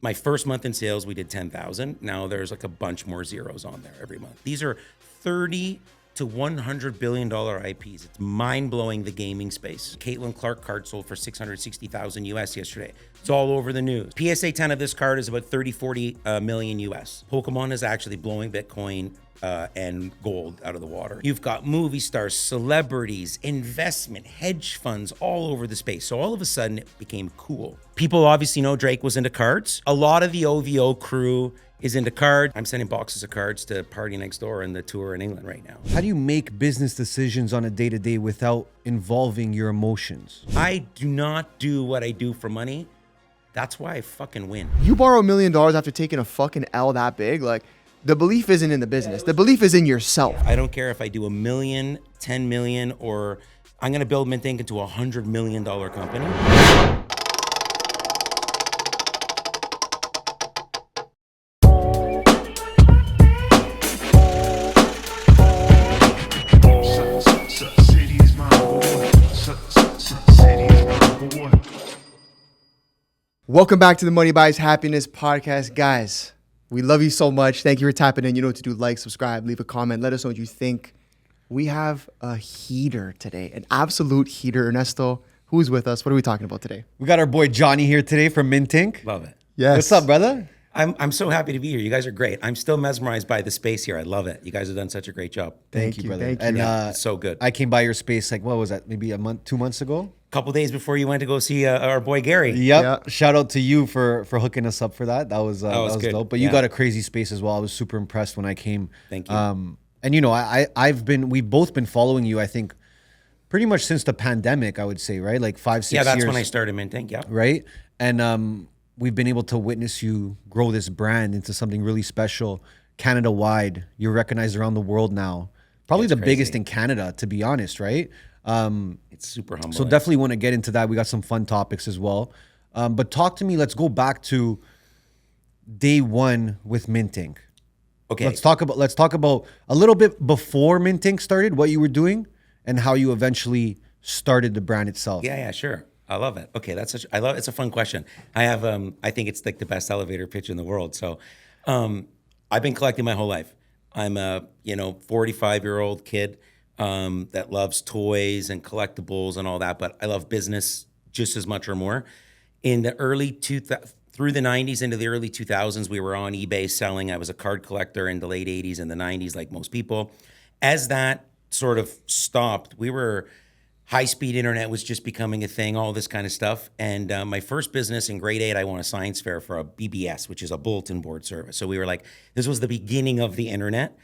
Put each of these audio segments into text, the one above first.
my first month in sales, we did 10,000. Now there's like a bunch more zeros on there every month. These are 30 to $100 billion IPs. It's mind-blowing, the gaming space. Caitlin Clark card sold for 660,000 US yesterday. It's all over the news. PSA 10 of this card is about 40 million US. Pokémon is actually blowing Bitcoin and gold out of the water. You've got movie stars, celebrities, investment, hedge funds all over the space. So all of a sudden it became cool. People obviously know Drake was into cards. A lot of the OVO crew is into cards. I'm sending boxes of cards to Party Next Door and the tour in England right now. How do you make business decisions on a day-to-day without involving your emotions? I do not do what I do for money. That's why I fucking win. You borrow $1 million after taking a fucking L that big, like, the belief isn't in the business. The belief is in yourself. I don't care if I do $1 million, 10 million, or I'm gonna build Mintink into a $100 million company. Welcome back to the Money Buys Happiness podcast. Guys, we love you so much. Thank you for tapping in. You know what to do. Like, subscribe, leave a comment. Let us know what you think. We have a heater today, an absolute heater. Ernesto, who's with us? What are we talking about today? We got our boy Johnny here today from Mintink. Love it. Yes. What's up, brother? I'm so happy to be here. You guys are great. I'm still mesmerized by the space here. I love it. You guys have done such a great job. Thank you, brother. thank you. And It's so good. I came by your space, like, what was that? Maybe a month, 2 months ago? Couple days before you went to go see our boy Gary. Yep. Yeah. Shout out to you for hooking us up for that. That was good. dope. But you Yeah. got a crazy space as well. I was super impressed when I came. Thank you. And you know, we've both been following you, I think, pretty much since the pandemic, I would say, right? Like 5, 6 years. Yeah, that's when I started Mintink. Yeah. Right? And we've been able to witness you grow this brand into something really special, Canada-wide. You're recognized around the world now. Probably the biggest in Canada, to be honest, right? It's super humbling. So definitely want to get into that. We got some fun topics as well. But talk to me. Let's go back to day one with Mintink. Okay. Let's talk about a little bit before Mintink started, what you were doing, and how you eventually started the brand itself. Yeah, sure. I love it. Okay, it's a fun question. I have I think it's like the best elevator pitch in the world. So I've been collecting my whole life. I'm a 45-year-old kid that loves toys and collectibles and all that, but I love business just as much or more. In the through the 90s into the early 2000s, we were on eBay selling. I was a card collector in the late 80s and the 90s, like most people. As that sort of stopped, high-speed internet was just becoming a thing, all this kind of stuff. And my first business in grade 8, I won a science fair for a BBS, which is a bulletin board service. So we were like, this was the beginning of the internet.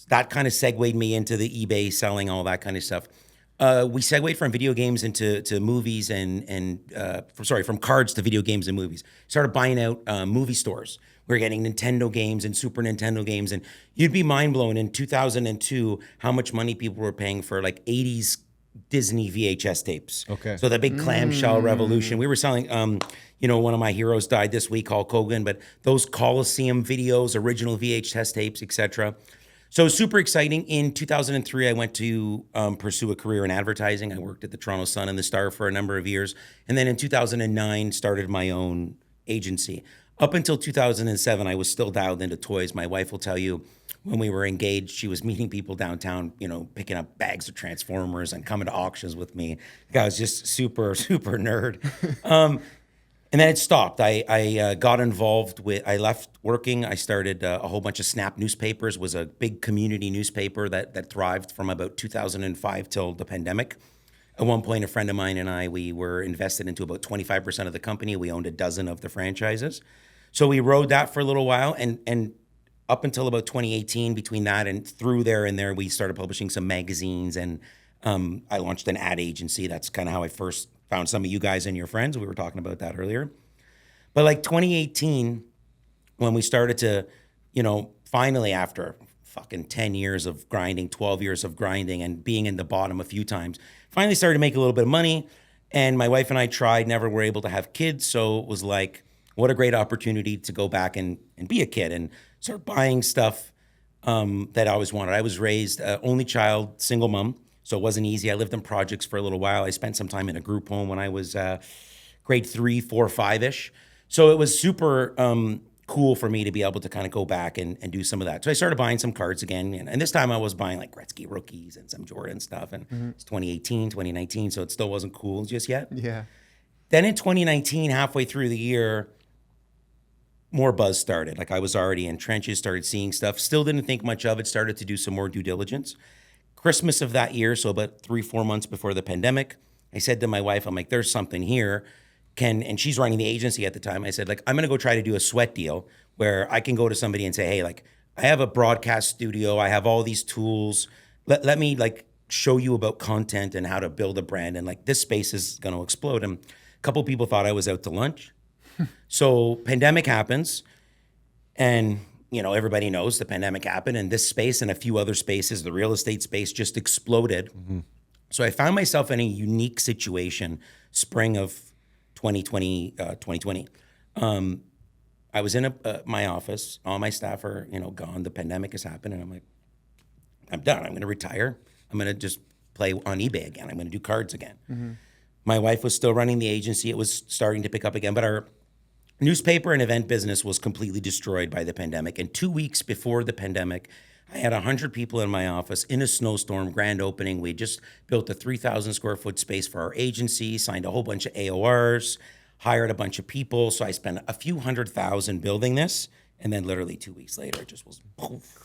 That kind of segued me into the eBay selling, all that kind of stuff. We segued from video games into movies from cards to video games and movies. Started buying out movie stores. We were getting Nintendo games and Super Nintendo games. And you'd be mind blown in 2002 how much money people were paying for like 80s Disney VHS tapes. Okay. So the big clamshell revolution. We were selling, one of my heroes died this week, Hulk Hogan, but those Coliseum videos, original VHS tapes, etc. So super exciting. In 2003, I went to pursue a career in advertising. I worked at the Toronto Sun and the Star for a number of years. And then in 2009, started my own agency. Up until 2007, I was still dialed into toys. My wife will tell you, when we were engaged, she was meeting people downtown, picking up bags of Transformers and coming to auctions with me. I was just super, super nerd. And then it stopped. I got involved I left working. I started a whole bunch of Snap newspapers, was a big community newspaper that thrived from about 2005 till the pandemic. At one point, a friend of mine and we were invested into about 25% of the company. We owned a dozen of the franchises. So we rode that for a little while. And up until about 2018, between that and through there and there, we started publishing some magazines. And I launched an ad agency. That's kind of how I first found some of you guys and your friends. We were talking about that earlier. But like 2018, when we started to, finally after fucking 10 years of grinding, 12 years of grinding and being in the bottom a few times, finally started to make a little bit of money. And my wife and I tried, never were able to have kids. So it was like, what a great opportunity to go back and be a kid and start buying stuff that I always wanted. I was raised only child, single mom. So it wasn't easy. I lived in projects for a little while. I spent some time in a group home when I was grade 3, 4, 5-ish. So it was super cool for me to be able to kind of go back and do some of that. So I started buying some cards again. And this time I was buying like Gretzky rookies and some Jordan stuff. And it's 2018, 2019, so it still wasn't cool just yet. Yeah. Then in 2019, halfway through the year, more buzz started. Like I was already in trenches, started seeing stuff. Still didn't think much of it, started to do some more due diligence. Christmas of that year, so about 3-4 months before the pandemic, I said to my wife, I'm like, there's something here. And she's running the agency at the time. I said, like, I'm gonna go try to do a sweat deal where I can go to somebody and say, hey, like, I have a broadcast studio, I have all these tools. Let me like show you about content and how to build a brand. And like this space is gonna explode. And a couple people thought I was out to lunch. So pandemic happens, and everybody knows the pandemic happened, and this space and a few other spaces, the real estate space, just exploded. So I found myself in a unique situation, spring of 2020. I was in my office, all my staff are gone. The pandemic has happened, and I'm like, I'm done. I'm going to retire. I'm going to just play on eBay again. I'm going to do cards again. My wife was still running the agency. It was starting to pick up again, but our newspaper and event business was completely destroyed by the pandemic. And 2 weeks before the pandemic, I had 100 people in my office in a snowstorm, grand opening. We just built a 3,000 square foot space for our agency, signed a whole bunch of AORs, hired a bunch of people. So I spent a few $100,000 building this. And then literally 2 weeks later, it just was poof,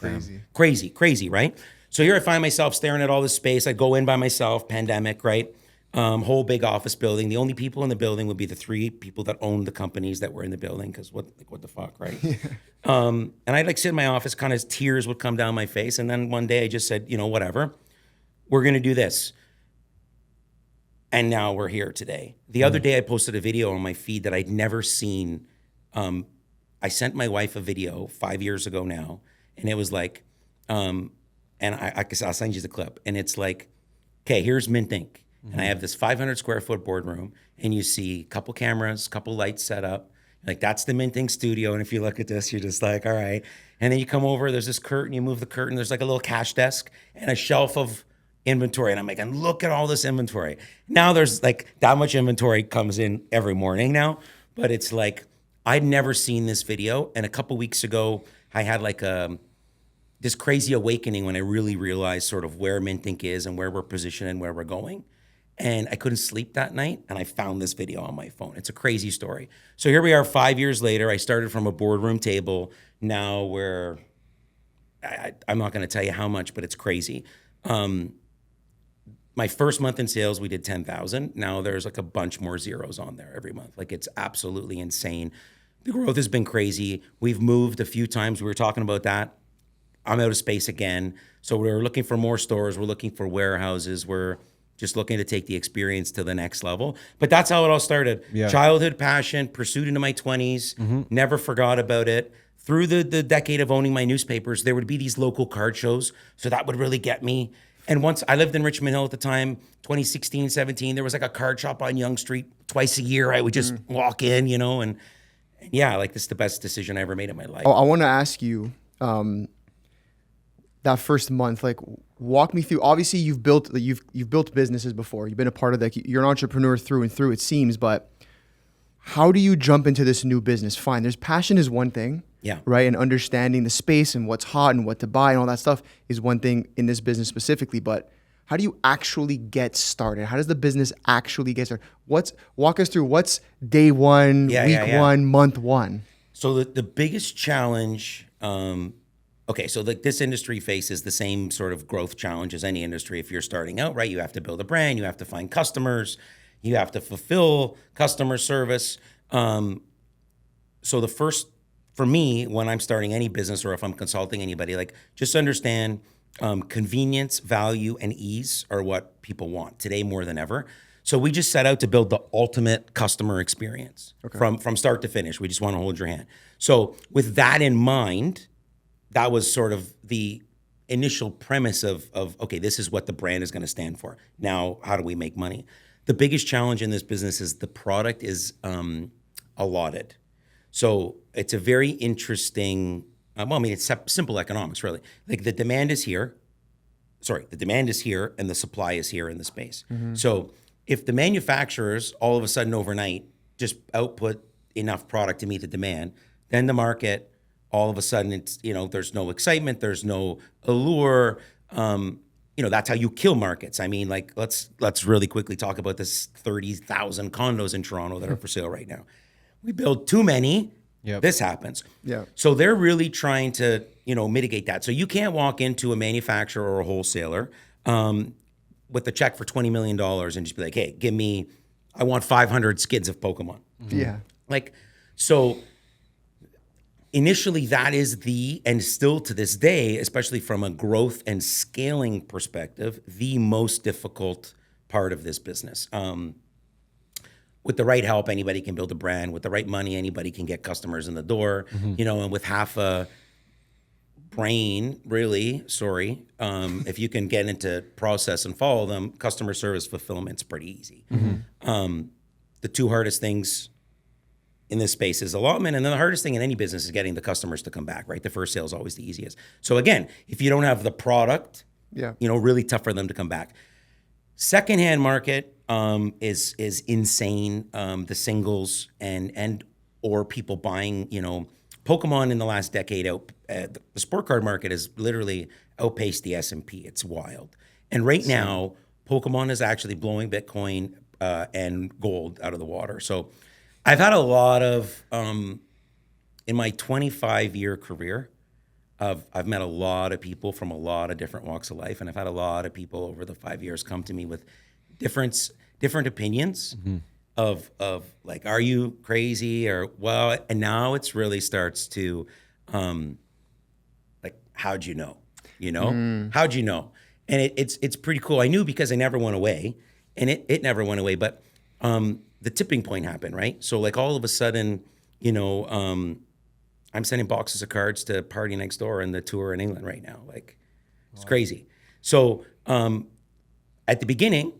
crazy, right? So here I find myself staring at all this space. I go in by myself, pandemic, right? Whole big office building. The only people in the building would be the 3 people that owned the companies that were in the building. Because what the fuck, right? And I'd like sit in my office, kind of tears would come down my face. And then one day I just said, whatever, we're gonna do this. And now we're here today. The other day I posted a video on my feed that I'd never seen. I sent my wife a video 5 years ago now, and it was like, and I'll send you the clip. And it's like, okay, here's Mintink. And I have this 500 square foot boardroom, and you see a couple cameras, couple lights set up. Like, that's the Mintink studio. And if you look at this, you're just like, all right. And then you come over, there's this curtain, you move the curtain, there's like a little cash desk and a shelf of inventory. And I'm like, and look at all this inventory. Now there's like that much inventory comes in every morning now. But it's like, I'd never seen this video. And a couple weeks ago, I had like this crazy awakening when I really realized sort of where Mintink is and where we're positioned and where we're going. And I couldn't sleep that night, and I found this video on my phone. It's a crazy story. So here we are 5 years later. I started from a boardroom table. Now we're, I'm not gonna tell you how much, but it's crazy. My first month in sales, we did 10,000. Now there's like a bunch more zeros on there every month. Like, it's absolutely insane. The growth has been crazy. We've moved a few times. We were talking about that. I'm out of space again. So we're looking for more stores. We're looking for warehouses. We're just looking to take the experience to the next level. But that's how it all started. Yeah. Childhood passion, pursued into my 20s, never forgot about it. Through the decade of owning my newspapers, there would be these local card shows. So that would really get me. And once I lived in Richmond Hill at the time, 2016, 17, there was like a card shop on Yonge Street. Twice a year, I would just walk in, and yeah, like, this is the best decision I ever made in my life. Oh, I want to ask you, that first month, like, walk me through. Obviously, you've built businesses before. You've been a part of that. You're an entrepreneur through and through, it seems. But how do you jump into this new business? Fine, there's passion is one thing, right? And understanding the space and what's hot and what to buy and all that stuff is one thing in this business specifically. But how do you actually get started? How does the business actually get started? Walk us through what's day one, week one, month one. So the biggest challenge. Okay, so like this industry faces the same sort of growth challenge as any industry. If you're starting out, right, you have to build a brand, you have to find customers, you have to fulfill customer service. So the first, for me, when I'm starting any business or if I'm consulting anybody, like, just understand convenience, value, and ease are what people want today more than ever. So we just set out to build the ultimate customer experience from start to finish. We just want to hold your hand. So with that in mind, that was sort of the initial premise of okay, this is what the brand is going to stand for. Now, how do we make money? The biggest challenge in this business is the product is allotted. So it's a very interesting, it's simple economics, really. Like, the demand is here. The demand is here and the supply is here in the space. So if the manufacturers all of a sudden overnight just output enough product to meet the demand. Then the market, all of a sudden, it's, there's no excitement, there's no allure. That's how you kill markets. I mean, like, let's really quickly talk about this 30,000 condos in Toronto that are for sale right now. We build too many, this happens. Yeah. So they're really trying to, mitigate that. So you can't walk into a manufacturer or a wholesaler with a check for $20 million and just be like, hey, I want 500 skids of Pokemon. Yeah. Like, so initially that is and still to this day, especially from a growth and scaling perspective, the most difficult part of this business. With the right help, anybody can build a brand. With the right money, anybody can get customers in the door, and with half a brain, really, if you can get into process and follow them, customer service fulfillment's pretty easy. The two hardest things in this space is allotment, and then the hardest thing in any business is getting the customers to come back, right? The first sale is always the easiest. So again, if you don't have the product, really tough for them to come back. Secondhand market is insane. The singles and or people buying, Pokemon in the last decade, the sport card market has literally outpaced the S&P. It's wild. And right now, Pokemon is actually blowing Bitcoin and gold out of the water. So I've had a lot of, in my 25-year career, I've met a lot of people from a lot of different walks of life, and I've had a lot of people over the 5 years come to me with different opinions of like, are you crazy, or and now it's really starts to, like, how'd you know? How'd you know? And it's pretty cool. I knew because I never went away, and it never went away, but the tipping point happened, right? So like all of a sudden, I'm sending boxes of cards to Party Next Door and the tour in England right now. Like, it's crazy. So at the beginning,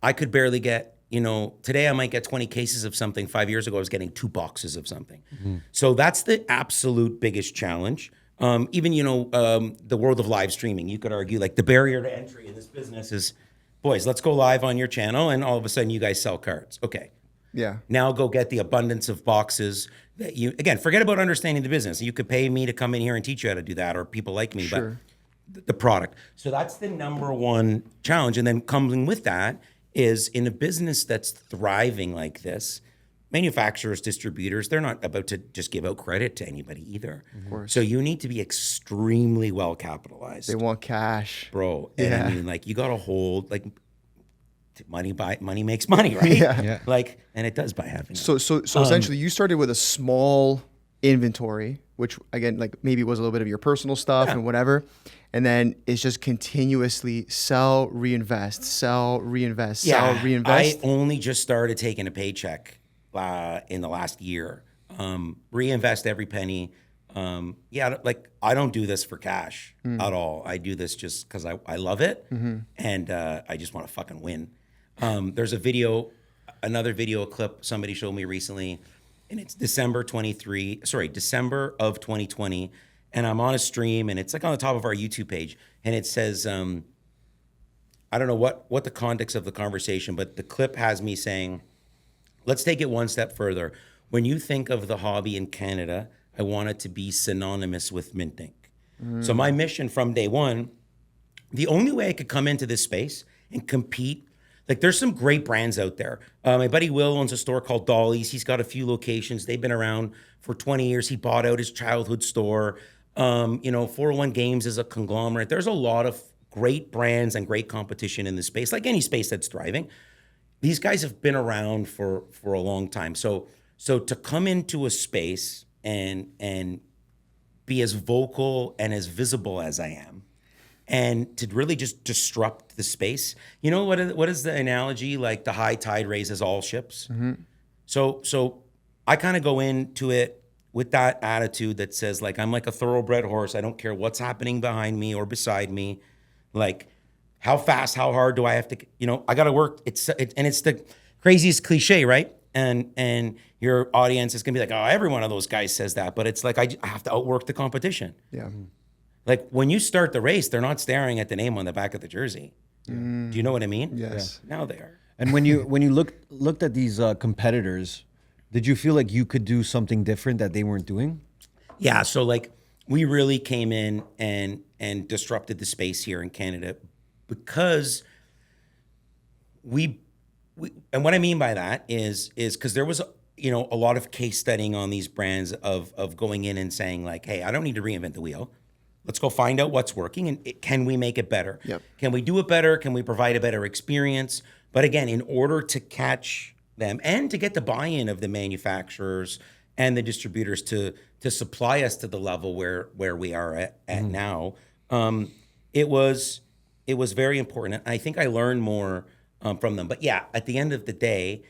I could barely get, today I might get 20 cases of something. 5 years ago, I was getting 2 boxes of something. So that's the absolute biggest challenge. Even, the world of live streaming, you could argue like the barrier to entry in this business is, boys, let's go live on your channel, and all of a sudden you guys sell cards. Okay. Yeah. Now go get the abundance of boxes that again, forget about understanding the business. You could pay me to come in here and teach you how to do that, or people like me, but the product. So that's the number one challenge. And then coming with that is, in a business that's thriving like this, manufacturers, distributors, they're not about to just give out credit to anybody either. Of course. So you need to be extremely well capitalized. They want cash. Bro. And I mean, like, you got to hold, like, money makes money, right? Yeah. Like, and it does by having. So essentially, you started with a small inventory, which again, like, maybe was a little bit of your personal stuff and whatever, and then it's just continuously sell, reinvest, sell, reinvest, sell, reinvest. I only just started taking a paycheck in the last year. Reinvest every penny. Like, I don't do this for cash at all. I do this just because I love it, and I just want to fucking win. There's another video clip somebody showed me recently, and it's December of 2020, and I'm on a stream, and it's like on the top of our YouTube page, and it says, I don't know what the context of the conversation, but the clip has me saying, let's take it one step further. When you think of the hobby in Canada, I want it to be synonymous with Mintink. So my mission from day one, the only way I could come into this space and compete, like, there's some great brands out there. My buddy Will owns a store called Dolly's. He's got a few locations. They've been around for 20 years. He bought out his childhood store. 401 Games is a conglomerate. There's a lot of great brands and great competition in this space, like any space that's thriving. These guys have been around for a long time. So to come into a space and be as vocal and as visible as I am, and to really just disrupt the space. You know, what is the analogy? Like, the high tide raises all ships. So I kind of go into it with that attitude that says, like, I'm like a thoroughbred horse. I don't care what's happening behind me or beside me. Like, how fast, how hard do I have to, I got to work. And it's the craziest cliche, right? And your audience is going to be like, oh, every one of those guys says that. But it's like, I have to outwork the competition. Yeah. Like, when you start the race, they're not staring at the name on the back of the jersey. Do you know what I mean? Yes. Now they are. And when you looked at these competitors, Did you feel like you could do something different that they weren't doing? Yeah, so like we really came in and disrupted the space here in Canada because we and what I mean by that is because there was a lot of case studying on these brands of going in and saying like, hey, I don't need to reinvent the wheel. Let's go find out what's working and can we make it better? Yep. Can we do it better? Can we provide a better experience? But again, in order to catch them and to get the buy-in of the manufacturers and the distributors to supply us to the level where we are at now, it was very important. And I think I learned more from them. But yeah, at the end of the day,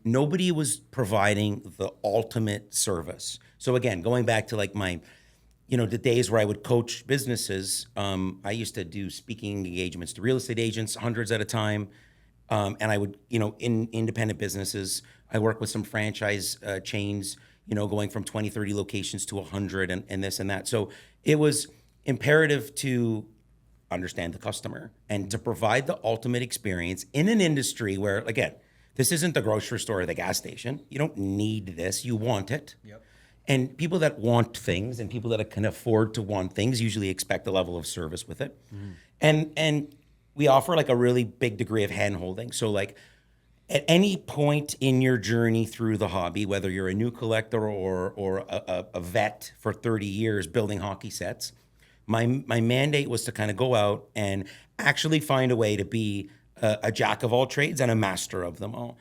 nobody was providing the ultimate service. So again, going back to like my, the days where I would coach businesses, I used to do speaking engagements to real estate agents, hundreds at a time. And I would, in independent businesses, I work with some franchise chains, going from 20, 30 locations to 100 and this and that. So it was imperative to understand the customer and to provide the ultimate experience in an industry where, again, this isn't the grocery store or the gas station. You don't need this. You want it. Yep. And people that want things and people that can afford to want things usually expect a level of service with it. And we offer like a really big degree of hand-holding. So like at any point in your journey through the hobby, whether you're a new collector or a vet for 30 years building hockey sets, my mandate was to kind of go out and actually find a way to be a jack of all trades and a master of them all.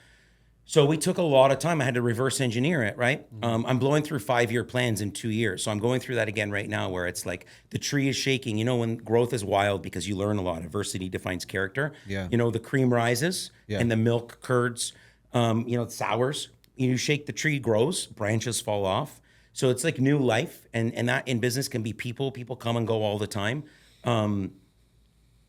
So we took a lot of time. I had to reverse engineer it, right? I'm blowing through 5-year plans in 2 years. So I'm going through that again right now where it's like the tree is shaking. When growth is wild because you learn a lot. Adversity defines character. Yeah. The cream rises and the milk curds, sours. You shake the tree, grows, branches fall off. So it's like new life. And that in business can be people. People come and go all the time. When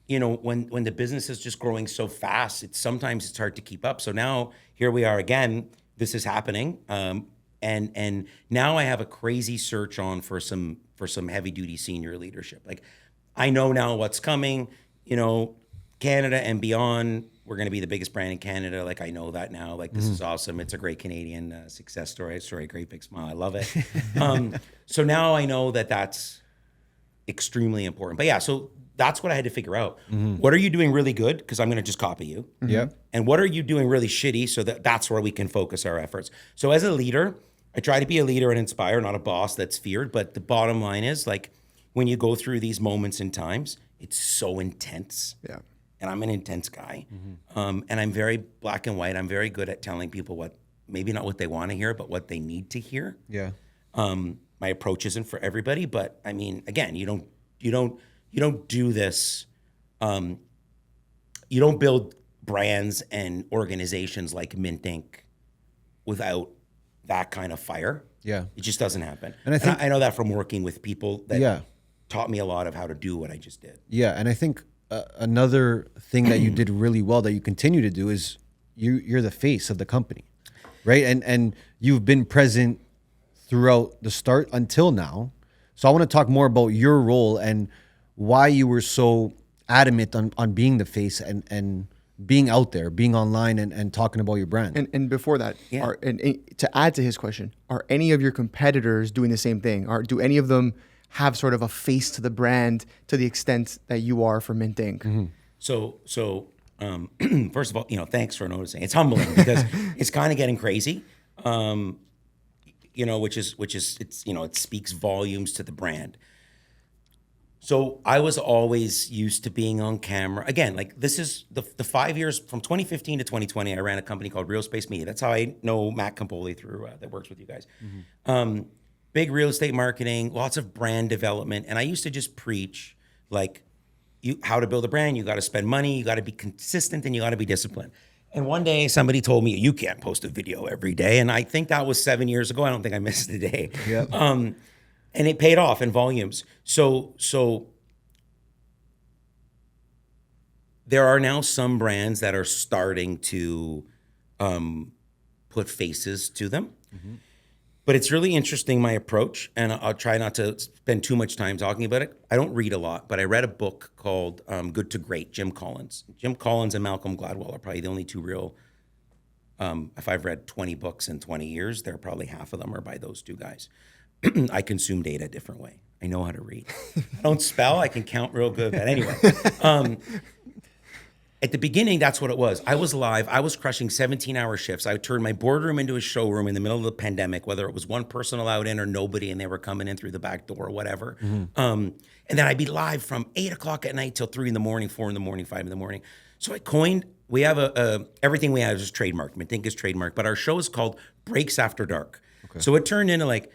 the business is just growing so fast, sometimes it's hard to keep up. So now here we are again. This is happening, and now I have a crazy search on for some heavy duty senior leadership. Like I know now what's coming. Canada and beyond. We're going to be the biggest brand in Canada. Like I know that now. Like this is awesome. It's a great Canadian success story. Great big smile. I love it. So now I know that that's extremely important. But yeah, so that's what I had to figure out. What are you doing really good? Because I'm going to just copy you. Yeah. And what are you doing really shitty? So that's where we can focus our efforts. So as a leader, I try to be a leader and inspire, not a boss that's feared. But the bottom line is like when you go through these moments in times, it's so intense. Yeah. And I'm an intense guy. And I'm very black and white. I'm very good at telling people maybe not what they want to hear, but what they need to hear. Yeah. My approach isn't for everybody, but I mean, again, you don't do this. You don't build brands and organizations like Mintink without that kind of fire. Yeah. It just doesn't happen. And I think I know that from working with people that taught me a lot of how to do what I just did. Yeah. And I think another thing that you did really well that you continue to do is you're the face of the company, right? And you've been present throughout the start until now. So I want to talk more about your role and why you were so adamant on being the face and being out there, being online and talking about your brand. And before that, to add to his question, are any of your competitors doing the same thing? Do any of them have sort of a face to the brand to the extent that you are for Mintink? So first of all, thanks for noticing. It's humbling because it's kind of getting crazy. Which is it speaks volumes to the brand. So I was always used to being on camera. Again, like this is the 5 years from 2015 to 2020. I ran a company called Real Space Media. That's how I know Matt Campoli through that works with you guys. Big real estate marketing, lots of brand development, and I used to just preach like how to build a brand. You got to spend money. You got to be consistent, and you got to be disciplined. And one day somebody told me you can't post a video every day, and I think that was 7 years ago. I don't think I missed a day. Yep. And it paid off in volumes. So there are now some brands that are starting to put faces to them. But it's really interesting, my approach, and I'll try not to spend too much time talking about it. I don't read a lot, but I read a book called Good to Great, Jim Collins. Jim Collins and Malcolm Gladwell are probably the only two real If I've read 20 books in 20 years, there probably half of them are by those two guys. I consume data a different way. I know how to read. I don't spell. I can count real good. But anyway, at the beginning, that's what it was. I was live. I was crushing 17-hour shifts. I would turn my boardroom into a showroom in the middle of the pandemic, whether it was one person allowed in or nobody, and they were coming in through the back door or whatever. And then I'd be live from 8 o'clock at night till 3 in the morning, 4 in the morning, 5 in the morning. So I coined, we have everything we have is trademarked. Mintink is trademarked, but our show is called Breaks After Dark. Okay. So it turned into like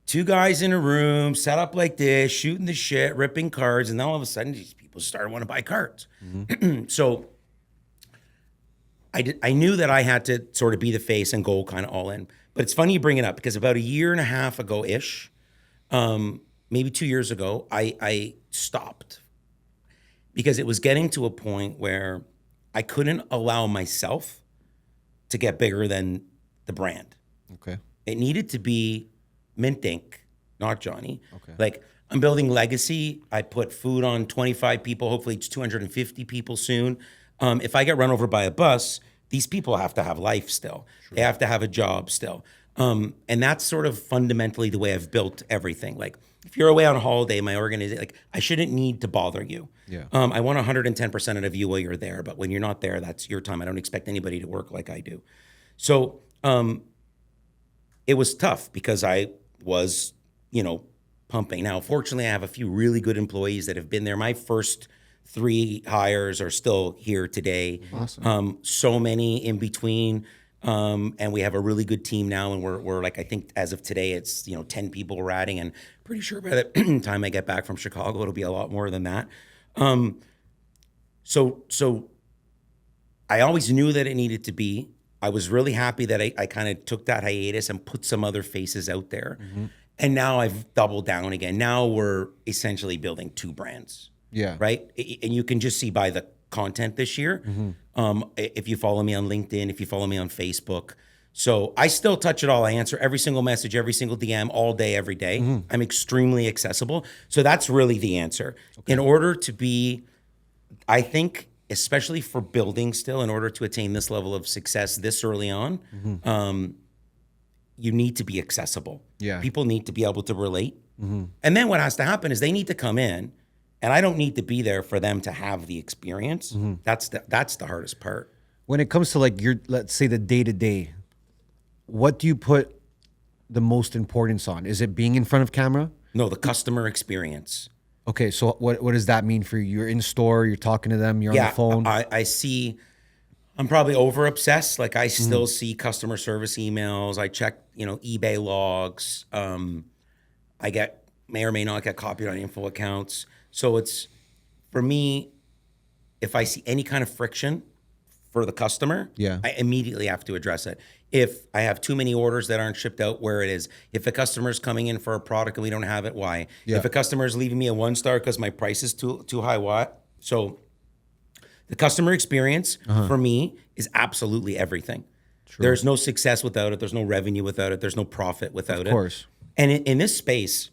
two guys in a room, set up like this, shooting the shit, ripping cards, and then all of a sudden these people started wanting to buy cards. So I knew that I had to sort of be the face and go kind of all in. But it's funny you bring it up because about a year and a half ago-ish, maybe 2 years ago, I stopped because it was getting to a point where I couldn't allow myself to get bigger than the brand. Okay. It needed to be Mintink, not Johnny. Okay. Like, I'm building legacy. I put food on 25 people. Hopefully it's 250 people soon. If I get run over by a bus, these people have to have life still. Sure. They have to have a job still. And that's sort of fundamentally the way I've built everything. Like, if you're away on holiday, my organization, like, I shouldn't need to bother you. Yeah. I want 110% of you while you're there, but when you're not there, that's your time. I don't expect anybody to work like I do. So it was tough because I was, pumping. Now, fortunately, I have a few really good employees that have been there. My first 3 hires are still here today. Awesome. So many in between. And we have a really good team now, and we're like, I think as of today, it's 10 people we're adding, and pretty sure by the time I get back from Chicago, it'll be a lot more than that. So I always knew that it needed to be. I was really happy that I kind of took that hiatus and put some other faces out there, and now I've doubled down again. Now we're essentially building 2 brands. Yeah. Right, and you can just see by the content this year. If you follow me on LinkedIn, if you follow me on Facebook. So I still touch it all. I answer every single message, every single DM all day, every day. I'm extremely accessible. So that's really the answer. Okay. In order to be, I think, especially for building still, in order to attain this level of success this early on, you need to be accessible. Yeah. People need to be able to relate. And then what has to happen is they need to come in, and I don't need to be there for them to have the experience. That's the hardest part. When it comes to like let's say the day-to-day, what do you put the most importance on? Is it being in front of camera? No, the customer experience. Okay, so what does that mean for you? You're in store, you're talking to them, you're on the phone. I see, I'm probably over obsessed. Like, I still see customer service emails. I check, eBay logs. I may or may not get copied on info accounts. So it's, for me, if I see any kind of friction for the customer, I immediately have to address it. If I have too many orders that aren't shipped out, where it is. If a customer's coming in for a product and we don't have it, why? Yeah. If a customer is leaving me a 1-star because my price is too high, what? So the customer experience for me is absolutely everything. True. There's no success without it. There's no revenue without it. There's no profit without it. Of course. And in this space,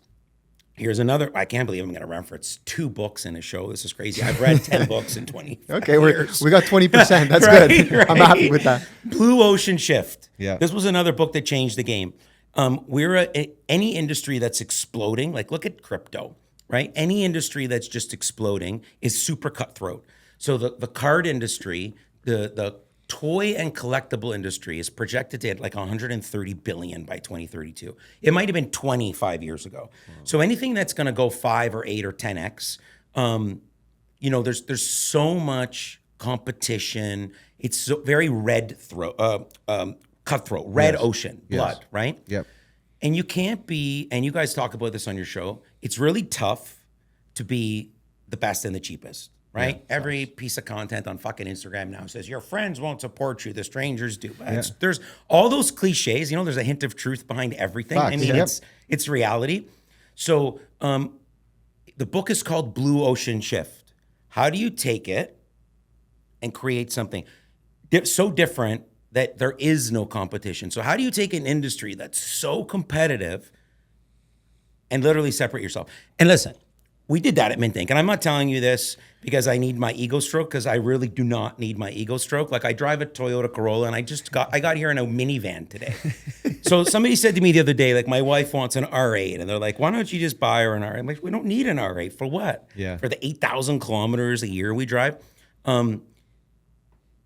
here's another, I can't believe I'm going to reference 2 books in a show. This is crazy. I've read 10 books in 20 years. We got 20%. That's right, good. Right. I'm happy with that. Blue Ocean Shift. Yeah. This was another book that changed the game. We're any industry that's exploding, like look at crypto, right? Any industry that's just exploding is super cutthroat. So the card industry, the toy and collectible industry is projected to hit like 130 billion by 2032. It might have been 25 years ago. So anything that's going to go 5 or 8 or 10x, there's so much competition. It's so very cutthroat, red ocean, blood, right? Yep. And you can't be, and you guys talk about this on your show, it's really tough to be the best and the cheapest. Right? Yeah, every piece of content on fucking Instagram now says your friends won't support you, the strangers do. There's all those cliches, there's a hint of truth behind everything. Facts. I mean, it's reality. So the book is called Blue Ocean Shift. How do you take it and create something so different that there is no competition? So how do you take an industry that's so competitive and literally separate yourself? And listen, we did that at Mintink. And I'm not telling you this because I need my ego stroke, because I really do not need my ego stroke. Like, I drive a Toyota Corolla, and I got here in a minivan today. So somebody said to me the other day, like, my wife wants an R8, and they're like, why don't you just buy her an R8? I'm like, we don't need an R8 for what? Yeah. For the 8,000 kilometers a year we drive.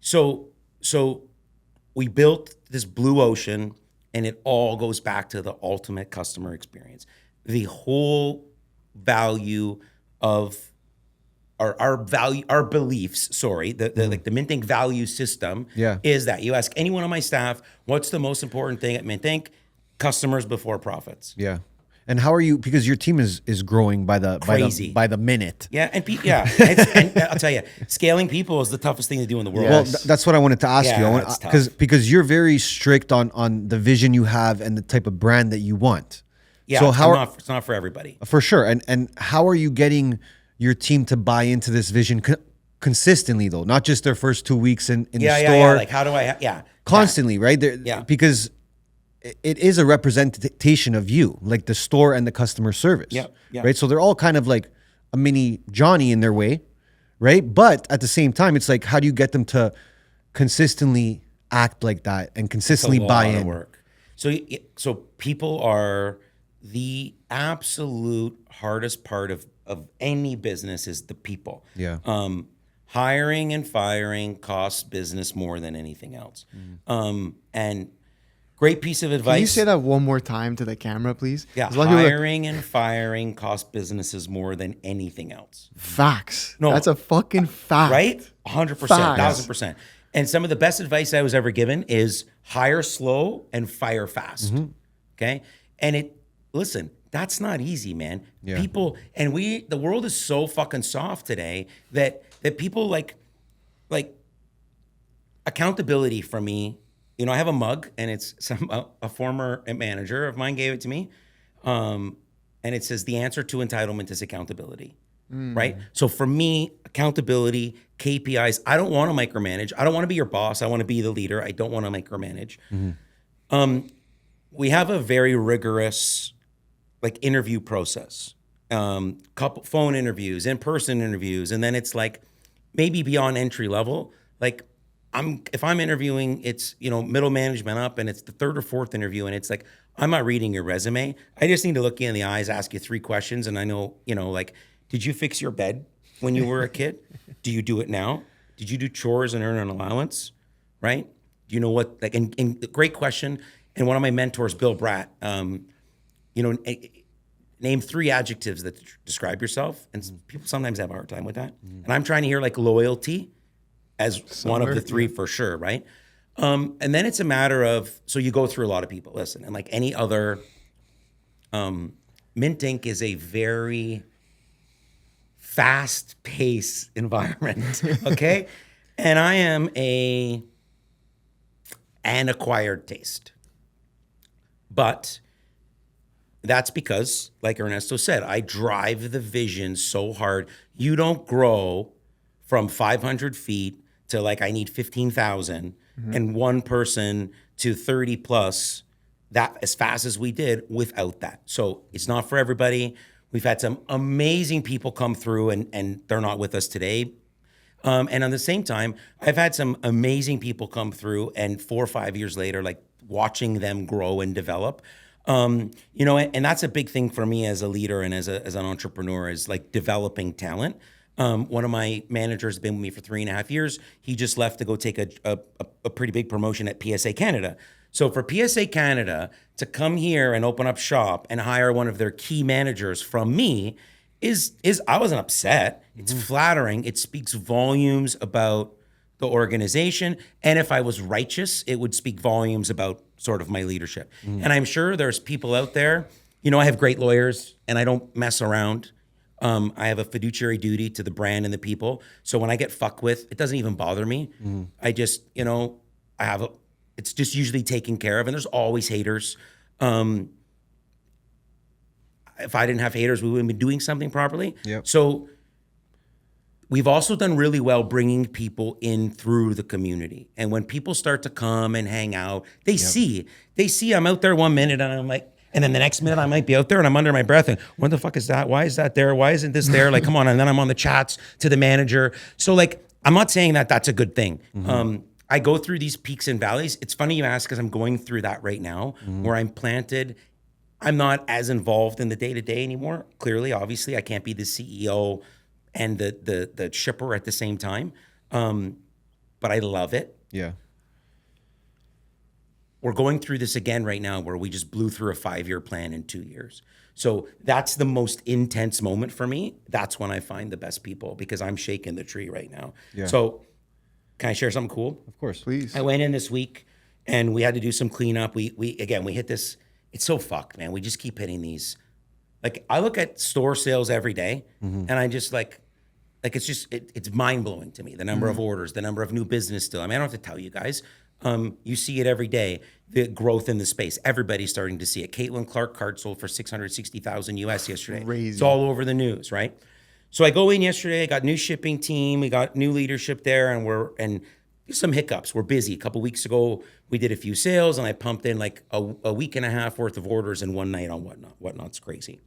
So we built this blue ocean, and it all goes back to the ultimate customer experience. The whole value of our beliefs, sorry, like the Mintink value system is that you ask any one of my staff, what's the most important thing at Mintink? Customers before profits. Yeah. And how are you? Because your team is growing by the minute. Yeah, and I'll tell you, scaling people is the toughest thing to do in the world. Well, that's what I wanted to ask you. Because you're very strict on the vision you have and the type of brand that you want. Yeah, so it's not for everybody. For sure. And how are you getting your team to buy into this vision consistently, though? Not just their first 2 weeks in the store. Yeah. Like, how do I? Constantly, right? Because it is a representation of you, like the store and the customer service. Yeah. Right. So they're all kind of like a mini Johnny in their way, right? But at the same time, it's like, how do you get them to consistently act like that and consistently buy in? Work. So people are the absolute hardest part of any business is the people. Yeah. Hiring and firing costs business more than anything else. And great piece of advice. Can you say that one more time to the camera, please? Yeah, hiring and firing cost businesses more than anything else. Facts. No, that's a fucking fact. Right? 100%, 1,000%. And some of the best advice I was ever given is hire slow and fire fast. Okay? And listen, that's not easy, man. Yeah. People, and the world is so fucking soft today that people like accountability from me. You know, I have a mug, and it's a former manager of mine gave it to me. And it says, the answer to entitlement is accountability, right? So for me, accountability, KPIs, I don't want to micromanage. I don't want to be your boss. I want to be the leader. I don't want to micromanage. We have a very rigorous interview process, couple phone interviews, in-person interviews. And then it's like maybe beyond entry level, like, if I'm interviewing, it's, middle management up, and it's the third or fourth interview, and it's like, I'm not reading your resume. I just need to look you in the eyes, ask you 3 questions, and I know, did you fix your bed when you were a kid? Do you do it now? Did you do chores and earn an allowance? Right? Do you know what, and great question. And one of my mentors, Bill Bratt, name 3 adjectives that describe yourself. And people sometimes have a hard time with that. And I'm trying to hear loyalty as one of the 3 for sure, right? And then it's a matter of, so you go through a lot of people, listen, and like any other, Mintink is a very fast-paced environment, okay? And I am an acquired taste. But that's because, like Ernesto said, I drive the vision so hard. You don't grow from 500 feet to I need 15,000 and one person to 30 plus that as fast as we did without that. So it's not for everybody. We've had some amazing people come through and they're not with us today. And at the same time, I've had some amazing people come through and 4 or 5 years later, watching them grow and develop. And that's a big thing for me as a leader and as an entrepreneur is developing talent. One of my managers has been with me for 3.5 years. He just left to go take a pretty big promotion at PSA Canada. So for PSA Canada to come here and open up shop and hire one of their key managers from me is I wasn't upset. It's flattering. It speaks volumes about the organization. And if I was righteous, it would speak volumes about sort of my leadership. And I'm sure there's people out there, I have great lawyers and I don't mess around. I have a fiduciary duty to the brand and the people. So when I get fucked with, it doesn't even bother me. I just, it's just usually taken care of, and there's always haters. If I didn't have haters, we wouldn't be doing something properly. Yep. So we've also done really well bringing people in through the community. And when people start to come and hang out, they see I'm out there 1 minute and I'm like, And then the next minute I might be out there and I'm under my breath and what the fuck is that? Why is that there? Why isn't this there? Like, come on. And then I'm on the chats to the manager. So like, I'm not saying that that's a good thing. I go through these peaks and valleys. It's funny you ask because I'm going through that right now where I'm planted. I'm not as involved in the day-to-day anymore. Clearly, obviously, I can't be the CEO and the shipper at the same time. But I love it. Yeah. We're going through this again right now where we just blew through a 5-year plan in 2 years. So that's the most intense moment for me. That's when I find the best people because I'm shaking the tree right now. Yeah. So can I share something cool? Of course. Please. I went in this week and we had to do some cleanup. We hit this. It's so fucked, man. We just keep hitting these. Like I look at store sales every day and I just like it's just, it's mind blowing to me. The number of orders, the number of new business still. I mean, I don't have to tell you guys. You see it every day, the growth in the space. Everybody's starting to see it. Caitlin Clark card sold for $660,000 US yesterday. Crazy. It's all over the news, right? So I go in yesterday, I got new shipping team, we got new leadership there, and some hiccups. We're busy. A couple weeks ago, we did a few sales, and I pumped in like a week and a half worth of orders in one night on Whatnot. Whatnot's crazy.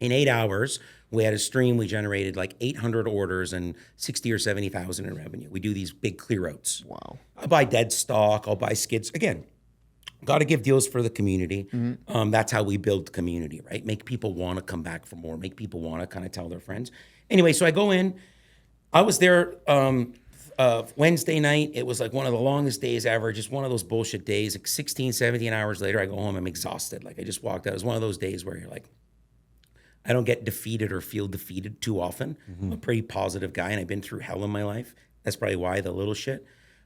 In 8 hours, we had a stream. We generated like 800 orders and 60 or 70,000 in revenue. We do these big clear outs. Wow. I'll buy dead stock. I'll buy skids. Again, got to give deals for the community. That's how we build community, right? Make people want to come back for more. Make people want to kind of tell their friends. Anyway, so I go in. I was there Wednesday night. It was like one of the longest days ever. Just one of those bullshit days. Like 16, 17 hours later, I go home. I'm exhausted. Like I just walked out. It was one of those days where you're like, I don't get defeated or feel defeated too often. I'm a pretty positive guy, and I've been through hell in my life. That's probably why the little shit.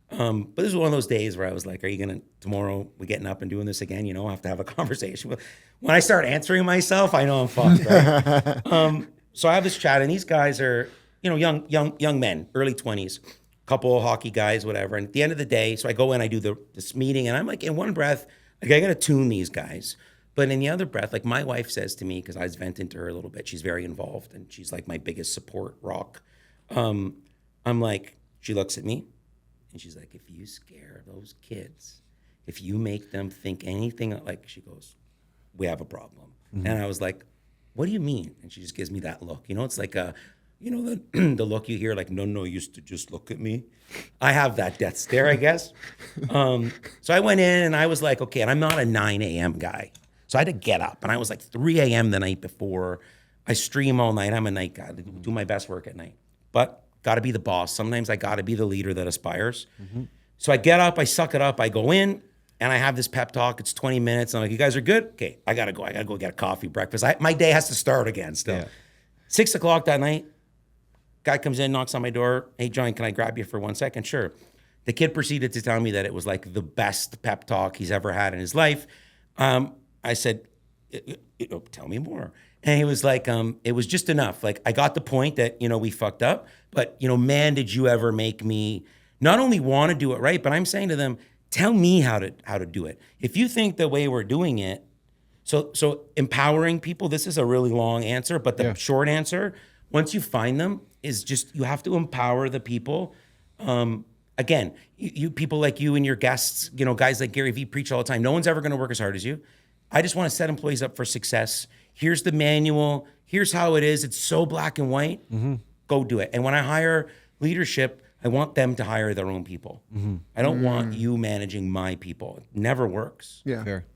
But this is one of those days where I was like, are you going to, tomorrow, we getting up and doing this again? You know, I have to have a conversation. When I start answering myself, I know I'm fucked, right? So I have this chat, and these guys are, you know, young men, early 20s, couple of hockey guys, whatever. And at the end of the day, so I go in, I do this meeting, and I'm like, in one breath, like, I got to tune these guys. But in the other breath, like my wife says to me, because I was venting to her a little bit, she's very involved and she's like my biggest support rock. I'm like, she looks at me and she's like, if you scare those kids, if you make them think anything like, she goes, we have a problem. And I was like, what do you mean? And she just gives me that look. You know, it's like you know, the look you hear, like, no, you used to just look at me. I have that death stare, I guess. So I went in and I was like, okay, and I'm not a 9 a.m. guy. So I had to get up, and I was like 3 a.m. the night before. I stream all night. I'm a night guy. I do my best work at night. But got to be the boss. Sometimes I got to be the leader that aspires. So I get up, I suck it up, I go in, and I have this pep talk. It's 20 minutes. I'm like, you guys are good? Okay, I got to go. I got to go get a coffee, breakfast. My day has to start again still. Yeah. 6 o'clock that night, guy comes in, knocks on my door. Hey, John, can I grab you for 1 second? Sure. The kid proceeded to tell me that it was like the best pep talk he's ever had in his life. I said, tell me more. And he was like, it was just enough. Like, I got the point that, you know, we fucked up, but, you know, man, did you ever make me not only want to do it right, but I'm saying to them, tell me how to do it. If you think the way we're doing it, so empowering people, this is a really long answer, but the short answer, once you find them, is just, you have to empower the people. Again, you people like you and your guests, you know, guys like Gary Vee preach all the time. No one's ever going to work as hard as you. I just want to set employees up for success. Here's the manual. Here's how it is. It's so black and white. Go do it. And when I hire leadership, I want them to hire their own people. I don't want you managing my people. It never works. Yeah. Fair.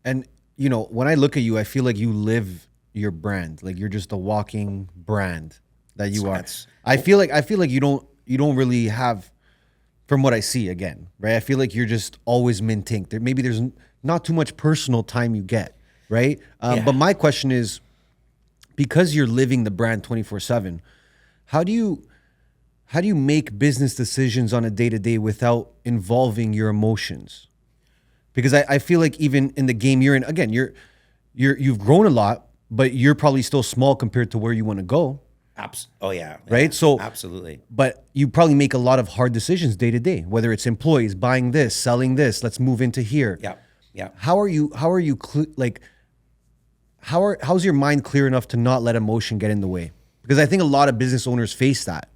And, you know, when I look at you, I feel like you live your brand. Like you're just a walking brand that you are. I feel like you don't really have, from what I see again, right? I feel like you're just always Mintink. Maybe there's not too much personal time you get, right? But my question is, because you're living the brand 24/7, how do you make business decisions on a day-to-day without involving your emotions? Because I feel like even in the game you're in, again, you've grown a lot, but you're probably still small compared to where you want to go. Oh yeah. Right. So absolutely. But you probably make a lot of hard decisions day to day, whether it's employees buying this, selling this, let's move into here. Yeah. Yeah. How's your mind clear enough to not let emotion get in the way? Because I think a lot of business owners face that.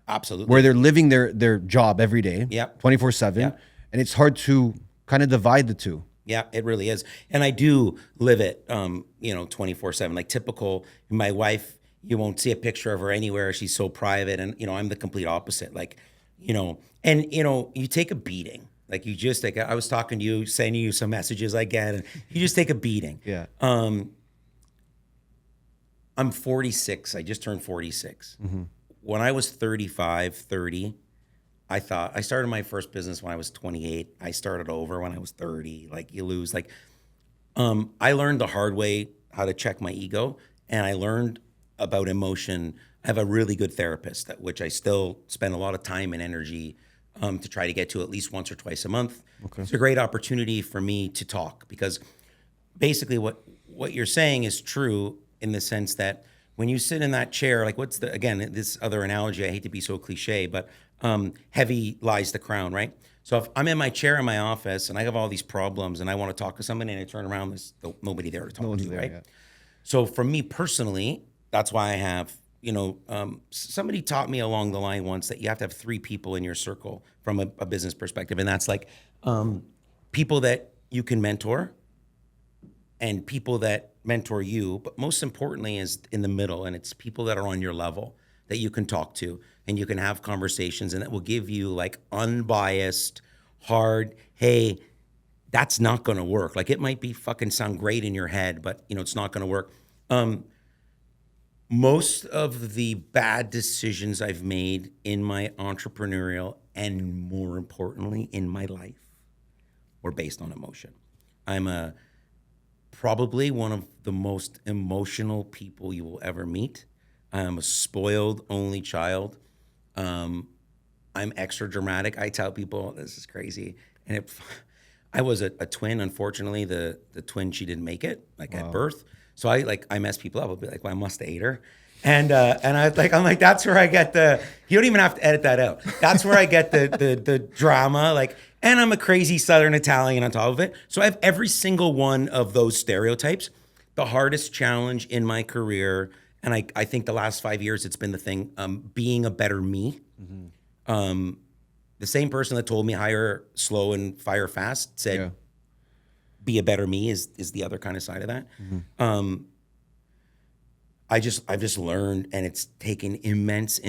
Absolutely. Where they're living their job every day, Yep. 24/7, Yep. and it's hard to kind of divide the two. Yeah, it really is. And I do live it, 24/7. Like typical, my wife, you won't see a picture of her anywhere. She's so private. And, I'm the complete opposite. Like, you take a beating. Like you just like, I was talking to you, sending you some messages I get, and you just take a beating. Yeah. I'm 46. I just turned 46. When I was 35, 30, I thought I started my first business when I was 28. I started over when I was 30. Like you lose. Like, I learned the hard way how to check my ego, and I learned about emotion. I have a really good therapist, which I still spend a lot of time and energy to try to get to at least once or twice a month. Okay. It's a great opportunity for me to talk because basically what you're saying is true in the sense that when you sit in that chair, like again, this other analogy, I hate to be so cliche, but heavy lies the crown, right? So if I'm in my chair in my office and I have all these problems and I want to talk to somebody and I turn around, there's nobody there to talk to, right? Yeah. So for me personally, that's why I have, somebody taught me along the line once that you have to have 3 people in your circle from a business perspective. And that's like people that you can mentor and people that mentor you. But most importantly is in the middle, and it's people that are on your level that you can talk to and you can have conversations and that will give you like unbiased, hard, hey, that's not going to work. Like it might be fucking sound great in your head, but it's not going to work. Most of the bad decisions I've made in my entrepreneurial and more importantly in my life were based on emotion. I'm probably one of the most emotional people you will ever meet. I'm a spoiled only child. I'm extra dramatic. I tell people this is crazy. And I was a twin. Unfortunately, the twin, she didn't make it at birth. So I mess people up. I'll be like, well, I must have ate her. And I'm like, that's where I get you don't even have to edit that out. That's where I get the drama. And I'm a crazy Southern Italian on top of it. So I have every single one of those stereotypes. The hardest challenge in my career, and I think the last 5 years, it's been the thing, being a better me. Mm-hmm. The same person that told me hire slow and fire fast said, be a better me is the other kind of side of that. Mm-hmm. I've just learned, and it's taken immense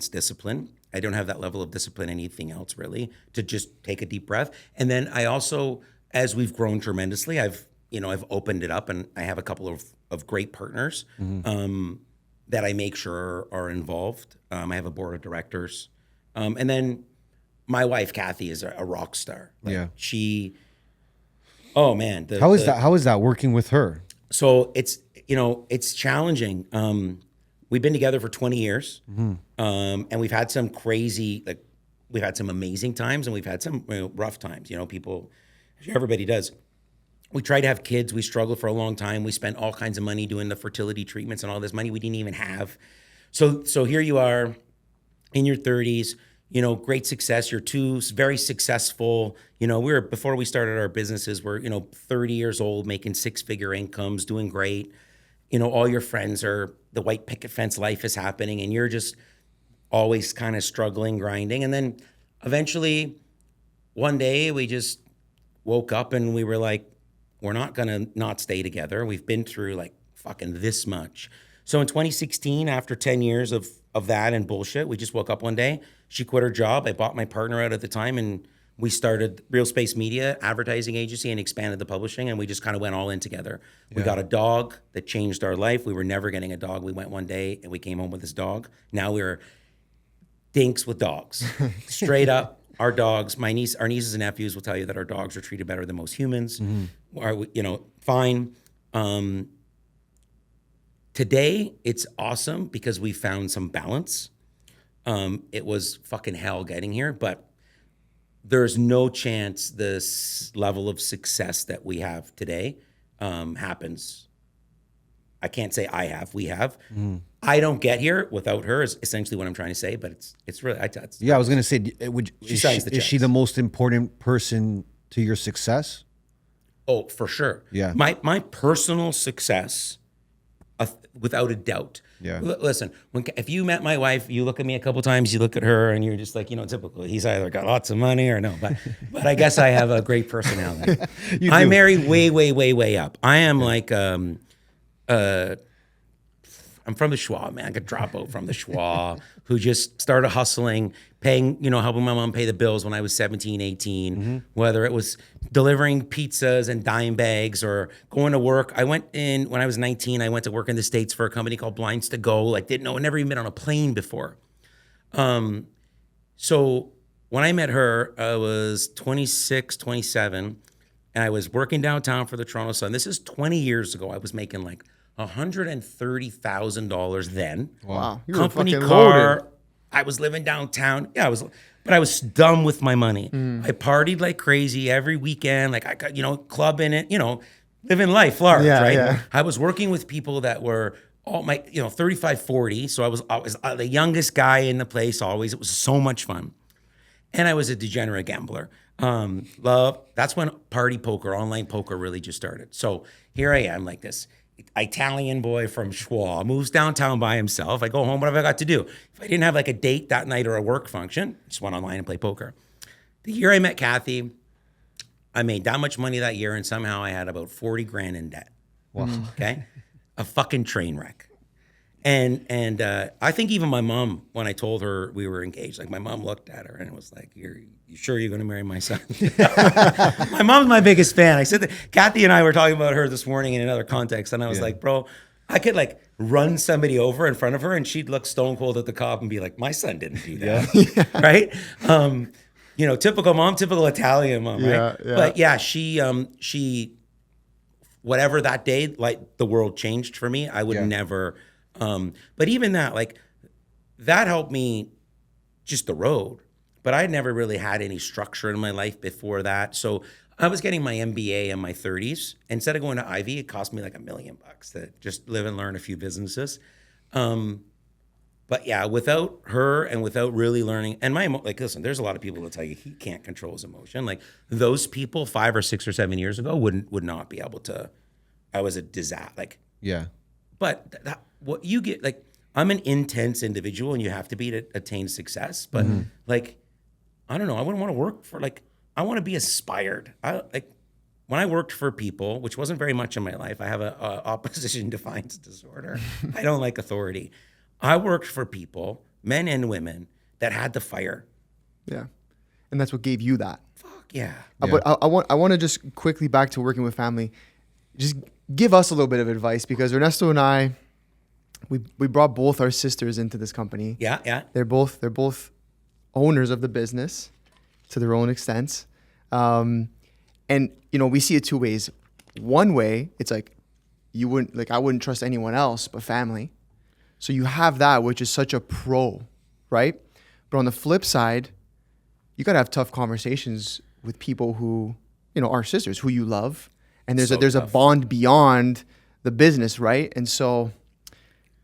discipline. I don't have that level of discipline in anything else really, to just take a deep breath. And then I also, as we've grown tremendously, I've opened it up, and I have a couple of great partners that I make sure are involved. I have a board of directors. And then my wife, Kathy, is a rock star. She, oh man. How is that working with her? So it's challenging. We've been together for 20 years, and we've had some crazy, we've had some amazing times, and we've had some rough times. Everybody does. We tried to have kids. We struggled for a long time. We spent all kinds of money doing the fertility treatments and all this money we didn't even have. So here you are in your 30s, great success. You're 2 very successful. Before we started our businesses, we're 30 years old, making 6-figure incomes, doing great. All your friends are, the white picket fence life is happening, and you're just always kind of struggling, grinding. And then eventually one day we just woke up and we were like, we're not going to not stay together. We've been through fucking this much. So in 2016, after 10 years of that and bullshit, we just woke up one day. She quit her job. I bought my partner out at the time, and we started Real Space Media advertising agency and expanded the publishing, and we just kind of went all in together. We got a dog that changed our life. We were never getting a dog. We went one day and we came home with this dog. Now we're dinks with dogs. Straight up, our dogs, our nieces and nephews will tell you that our dogs are treated better than most humans. Fine. Today, it's awesome because we found some balance. It was fucking hell getting here, but there's no chance this level of success that we have today happens. I can't say I have, we have. I don't get here without her is essentially what I'm trying to say, but it's really, I was going to say, is she the most important person to your success? Oh, for sure. Yeah. My personal success, without a doubt. Yeah. Listen, if you met my wife, you look at me a couple times, you look at her, and you're just like, typical. He's either got lots of money or no. But I guess I have a great personality. I marry way up. I am like I'm from the Schwa, man. I got dropout from the Schwa who just started hustling, paying, helping my mom pay the bills when I was 17, 18, whether it was delivering pizzas and dime bags or going to work. I went in, when I was 19, I went to work in the States for a company called Blinds to Go. Like, didn't know, never even been on a plane before. So when I met her, I was 26, 27, and I was working downtown for the Toronto Sun. This is 20 years ago. I was making like $130,000 then. Wow. You were Company fucking car. loaded. I was living downtown. Yeah, but I was dumb with my money. I partied like crazy every weekend. Like I got, clubbing it, living life large, Yeah, right? yeah. I was working with people that were all my, 35, 40. So I was the youngest guy in the place always. It was so much fun. And I was a degenerate gambler. That's when party poker, online poker really just started. So here I am, like this Italian boy from Schwa, moves downtown by himself. I go home, what have I got to do? If I didn't have like a date that night or a work function, just went online and play poker. The year I met Kathy, I made that much money that year, and somehow I had about 40 grand in debt. Wow. Okay? A fucking train wreck. And I think even my mom, when I told her we were engaged, like my mom looked at her and was like, you sure you're going to marry my son? My mom's my biggest fan. I said that Kathy and I were talking about her this morning in another context. And I was like, bro, I could like run somebody over in front of her and she'd look stone cold at the cop and be like, my son didn't do that. Right? Typical mom, typical Italian mom, right? Yeah. But yeah, she, whatever that day, like the world changed for me. I would never... but even that, like, that helped me just the road. But I had never really had any structure in my life before that. So I was getting my MBA in my 30s. Instead of going to Ivy, it cost me like $1 million to just live and learn a few businesses. But yeah, without her and without really learning, and listen, there's a lot of people that tell you he can't control his emotion. Like those people 5 or 6 or 7 years ago would not be able to. I was a disaster. Like, Yeah. but what you get, like, I'm an intense individual and you have to be to attain success. But like, I don't know, I wouldn't want to work for, like, I want to be inspired. When I worked for people, which wasn't very much in my life, I have a opposition defiance disorder. I don't like authority. I worked for people, men and women, that had the fire. Yeah. And that's what gave you that. Fuck yeah. But I want to just quickly back to working with family. Just give us a little bit of advice, because Ernesto and I, we brought both our sisters into this company. Yeah. They're both owners of the business to their own extents. And we see it two ways. One way, it's like I wouldn't trust anyone else but family. So you have that, which is such a pro, right? But on the flip side, you got to have tough conversations with people who, are sisters, who you love. And there's a bond beyond the business, right? And so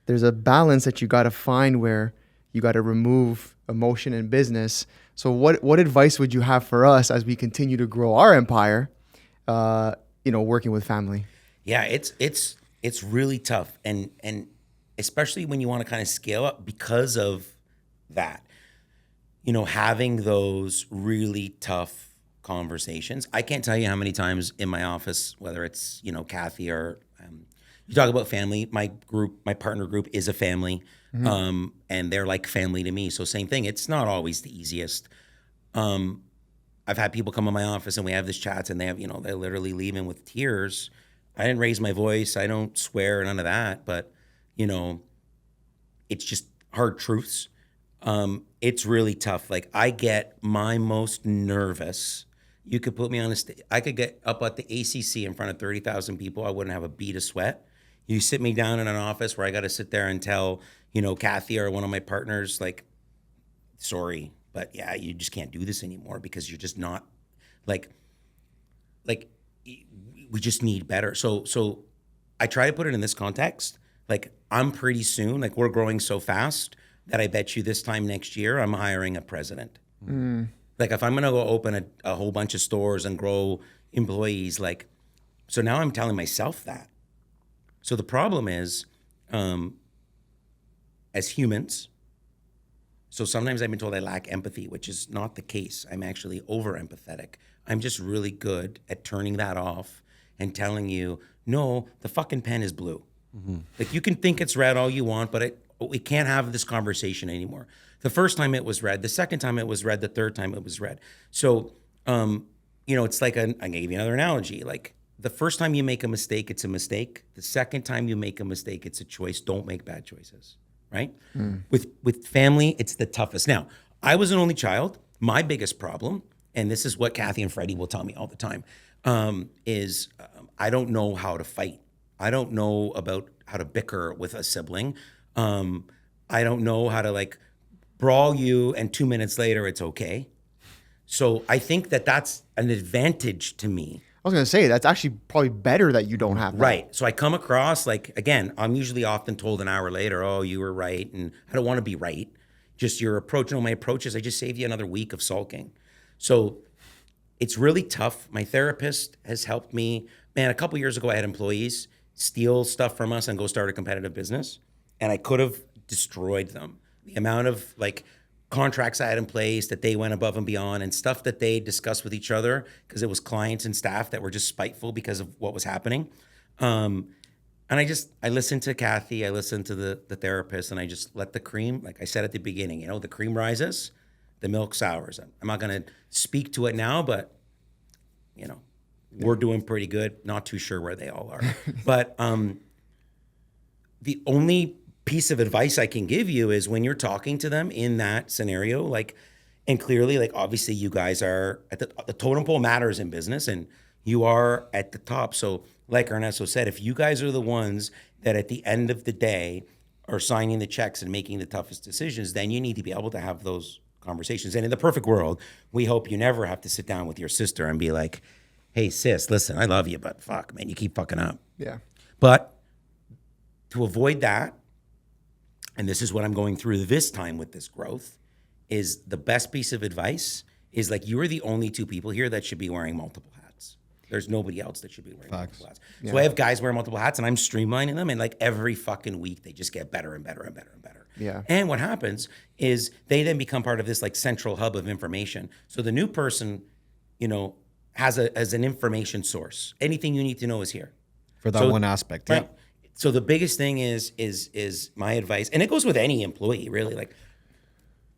there's a balance that you got to find where you got to remove emotion in business. So what advice would you have for us as we continue to grow our empire, working with family? Yeah, it's really tough. And especially when you want to kind of scale up because of that, having those really tough conversations. I can't tell you how many times in my office, whether it's, Kathy or you talk about family, my partner group is a family, and they're like family to me. So same thing. It's not always the easiest. I've had people come in my office and we have this chats and they have, they're literally leaving with tears. I didn't raise my voice. I don't swear, none of that. But, it's just hard truths. It's really tough. Like I get my most nervous. You could put me on I could get up at the ACC in front of 30,000 people. I wouldn't have a bead of sweat. You sit me down in an office where I got to sit there and tell, Kathy or one of my partners, like, sorry, but yeah, you just can't do this anymore because you're just not like we just need better. So I try to put it in this context. Like I'm pretty soon, like we're growing so fast that I bet you this time next year, I'm hiring a president. Like if I'm going to go open a whole bunch of stores and grow employees, so now I'm telling myself that. So the problem is as humans. So sometimes I've been told I lack empathy, which is not the case. I'm actually over empathetic. I'm just really good at turning that off and telling you, no, the fucking pen is blue. Like you can think it's red all you want, but we can't have this conversation anymore. The first time it was red, the second time it was red, the third time it was red. So, it's like I'm gonna give you another analogy. Like the first time you make a mistake, it's a mistake. The second time you make a mistake, it's a choice. Don't make bad choices, right? With family, it's the toughest. Now, I was an only child. My biggest problem, and this is what Kathy and Freddie will tell me all the time, is I don't know how to fight. I don't know about how to bicker with a sibling. I don't know how to like brawl you and 2 minutes later it's okay. So I think that that's an advantage to me. I was going to say, that's actually probably better that you don't have that. Right. So I come across like, again, I'm usually often told an hour later, oh, you were right. And I don't want to be right. Just your approach. My approach is I just saved you another week of sulking. So it's really tough. My therapist has helped me. Man, a couple years ago, I had employees steal stuff from us and go start a competitive business. And I could have destroyed them. The amount of like contracts I had in place that they went above and beyond and stuff that they discussed with each other because it was clients and staff that were just spiteful because of what was happening. And I listened to Kathy, I listened to the therapist, and I just let the cream, like I said at the beginning, the cream rises, the milk sours. I'm not going to speak to it now, but we're doing pretty good. Not too sure where they all are. But the only piece of advice I can give you is when you're talking to them in that scenario, like, and clearly, like, obviously you guys are at the totem pole matters in business and you are at the top. So like Ernesto said, if you guys are the ones that at the end of the day are signing the checks and making the toughest decisions, then you need to be able to have those conversations. And in the perfect world, we hope you never have to sit down with your sister and be like, hey sis, listen, I love you, but fuck, man, you keep fucking up. Yeah. But to avoid that, and this is what I'm going through this time with this growth, is the best piece of advice is like, you are the only two people here that should be wearing multiple hats. There's nobody else that should be wearing multiple hats. Yeah. So I have guys wearing multiple hats and I'm streamlining them, and like every fucking week they just get better and better and better and better. Yeah. And what happens is they then become part of this like central hub of information. So the new person, has an information source. Anything you need to know is here. For that one aspect. Right. Yeah. So the biggest thing is my advice, and it goes with any employee, really. Like,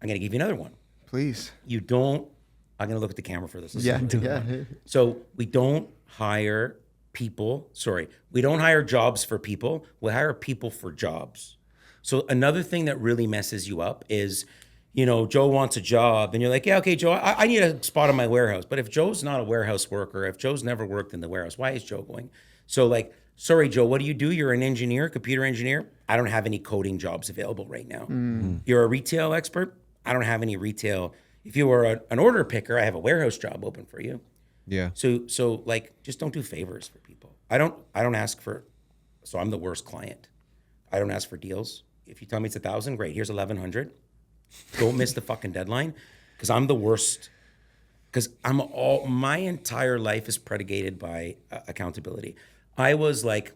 I'm going to give you another one. Please. I'm going to look at the camera for this. Yeah. So we don't hire we don't hire jobs for people. We hire people for jobs. So another thing that really messes you up is, Joe wants a job and you're like, yeah, okay, Joe, I need a spot in my warehouse. But if Joe's not a warehouse worker, if Joe's never worked in the warehouse, why is Joe going? So like, sorry, Joe, what do? You're an engineer, computer engineer. I don't have any coding jobs available right now. You're a retail expert. I don't have any retail. If you were an order picker, I have a warehouse job open for you. Yeah. So like, just don't do favors for people. I don't ask for, so I'm the worst client. I don't ask for deals. If you tell me it's 1,000, great. Here's 1,100. Don't miss the fucking deadline, because I'm the worst. Because my entire life is predicated by accountability. I was like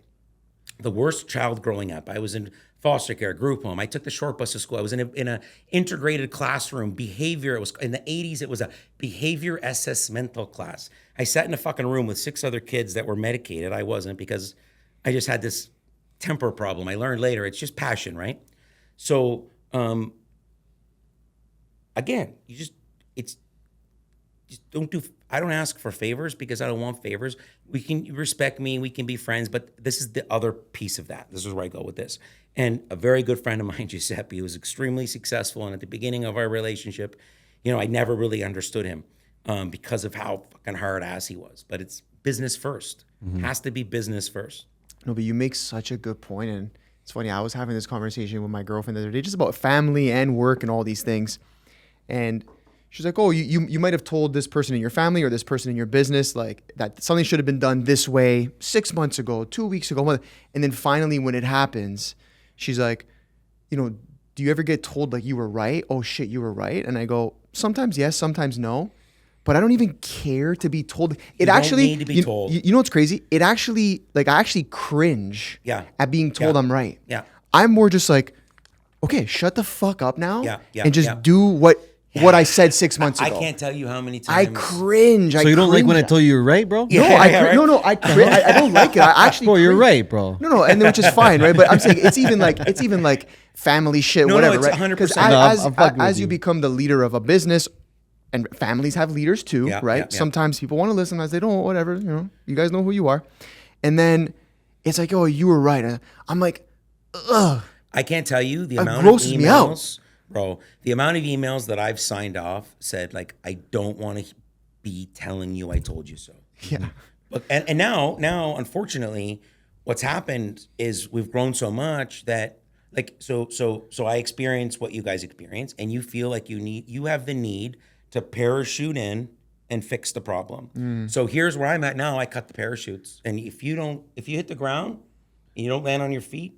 the worst child growing up. I was in foster care, group home. I took the short bus to school. I was in a integrated classroom. Behavior. It was in the 80s. It was a behavior assessmental class. I sat in a fucking room with 6 other kids that were medicated. I wasn't, because I just had this temper problem. I learned later it's just passion, right? So again, I don't ask for favors because I don't want favors. You respect me, we can be friends, but this is the other piece of that. This is where I go with this. And a very good friend of mine, Giuseppe, who was extremely successful, and at the beginning of our relationship, I never really understood him because of how fucking hard ass he was. But it's business first. Has to be business first. No, but you make such a good point, and it's funny. I was having this conversation with my girlfriend the other day, just about family and work and all these things, and she's like, "Oh, you might have told this person in your family or this person in your business like that something should have been done this way 6 months ago, 2 weeks ago," and then finally when it happens, she's like, "Do you ever get told like you were right? Oh shit, you were right?" And I go, "Sometimes yes, sometimes no." But I don't even care to be told. You don't need to be told. You know what's crazy? I actually cringe at being told I'm right. Yeah. I'm more just like, okay, shut the fuck up now, and just yeah. do what I said 6 months ago. I can't tell you how many I times. cringe. So you don't like when I tell you you're right, bro? No, right? no, I don't like it. I actually, Bro, you're cringe. right, bro. No, and which is fine, right? But I'm saying it's even like family shit, No, whatever, it's right? 100%. Because No, I'm fucking with as you you. become the leader of a business, and families have leaders too, Yeah, right? yeah, yeah. Sometimes people want to listen, as they don't, whatever. You know, you guys know who you are, and then it's like, oh, you were right. And I'm like, ugh. I can't tell you the amount of grosses me out. emails, bro. The amount of emails that I've signed off said like, I don't want to be telling you I told you so. Yeah. But and now unfortunately, what's happened is we've grown so much that like so I experience what you guys experience, and you feel like you have the need to parachute in and fix the problem. So here's where I'm at now. I cut the parachutes, and if you hit the ground and you don't land on your feet,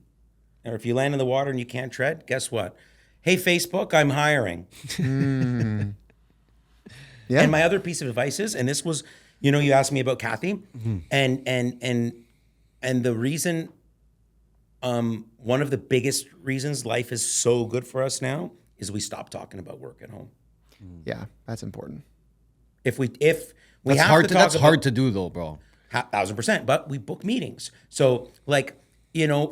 or if you land in the water and you can't tread, guess what? Hey, Facebook, I'm hiring. Yeah. And my other piece of advice is, and this was, you asked me about Kathy, and the reason, one of the biggest reasons life is so good for us now is we stop talking about work at home. Yeah, that's important. If we That's have hard to to, talk that's about, hard to do though, bro. 1,000%, but we book meetings. So like,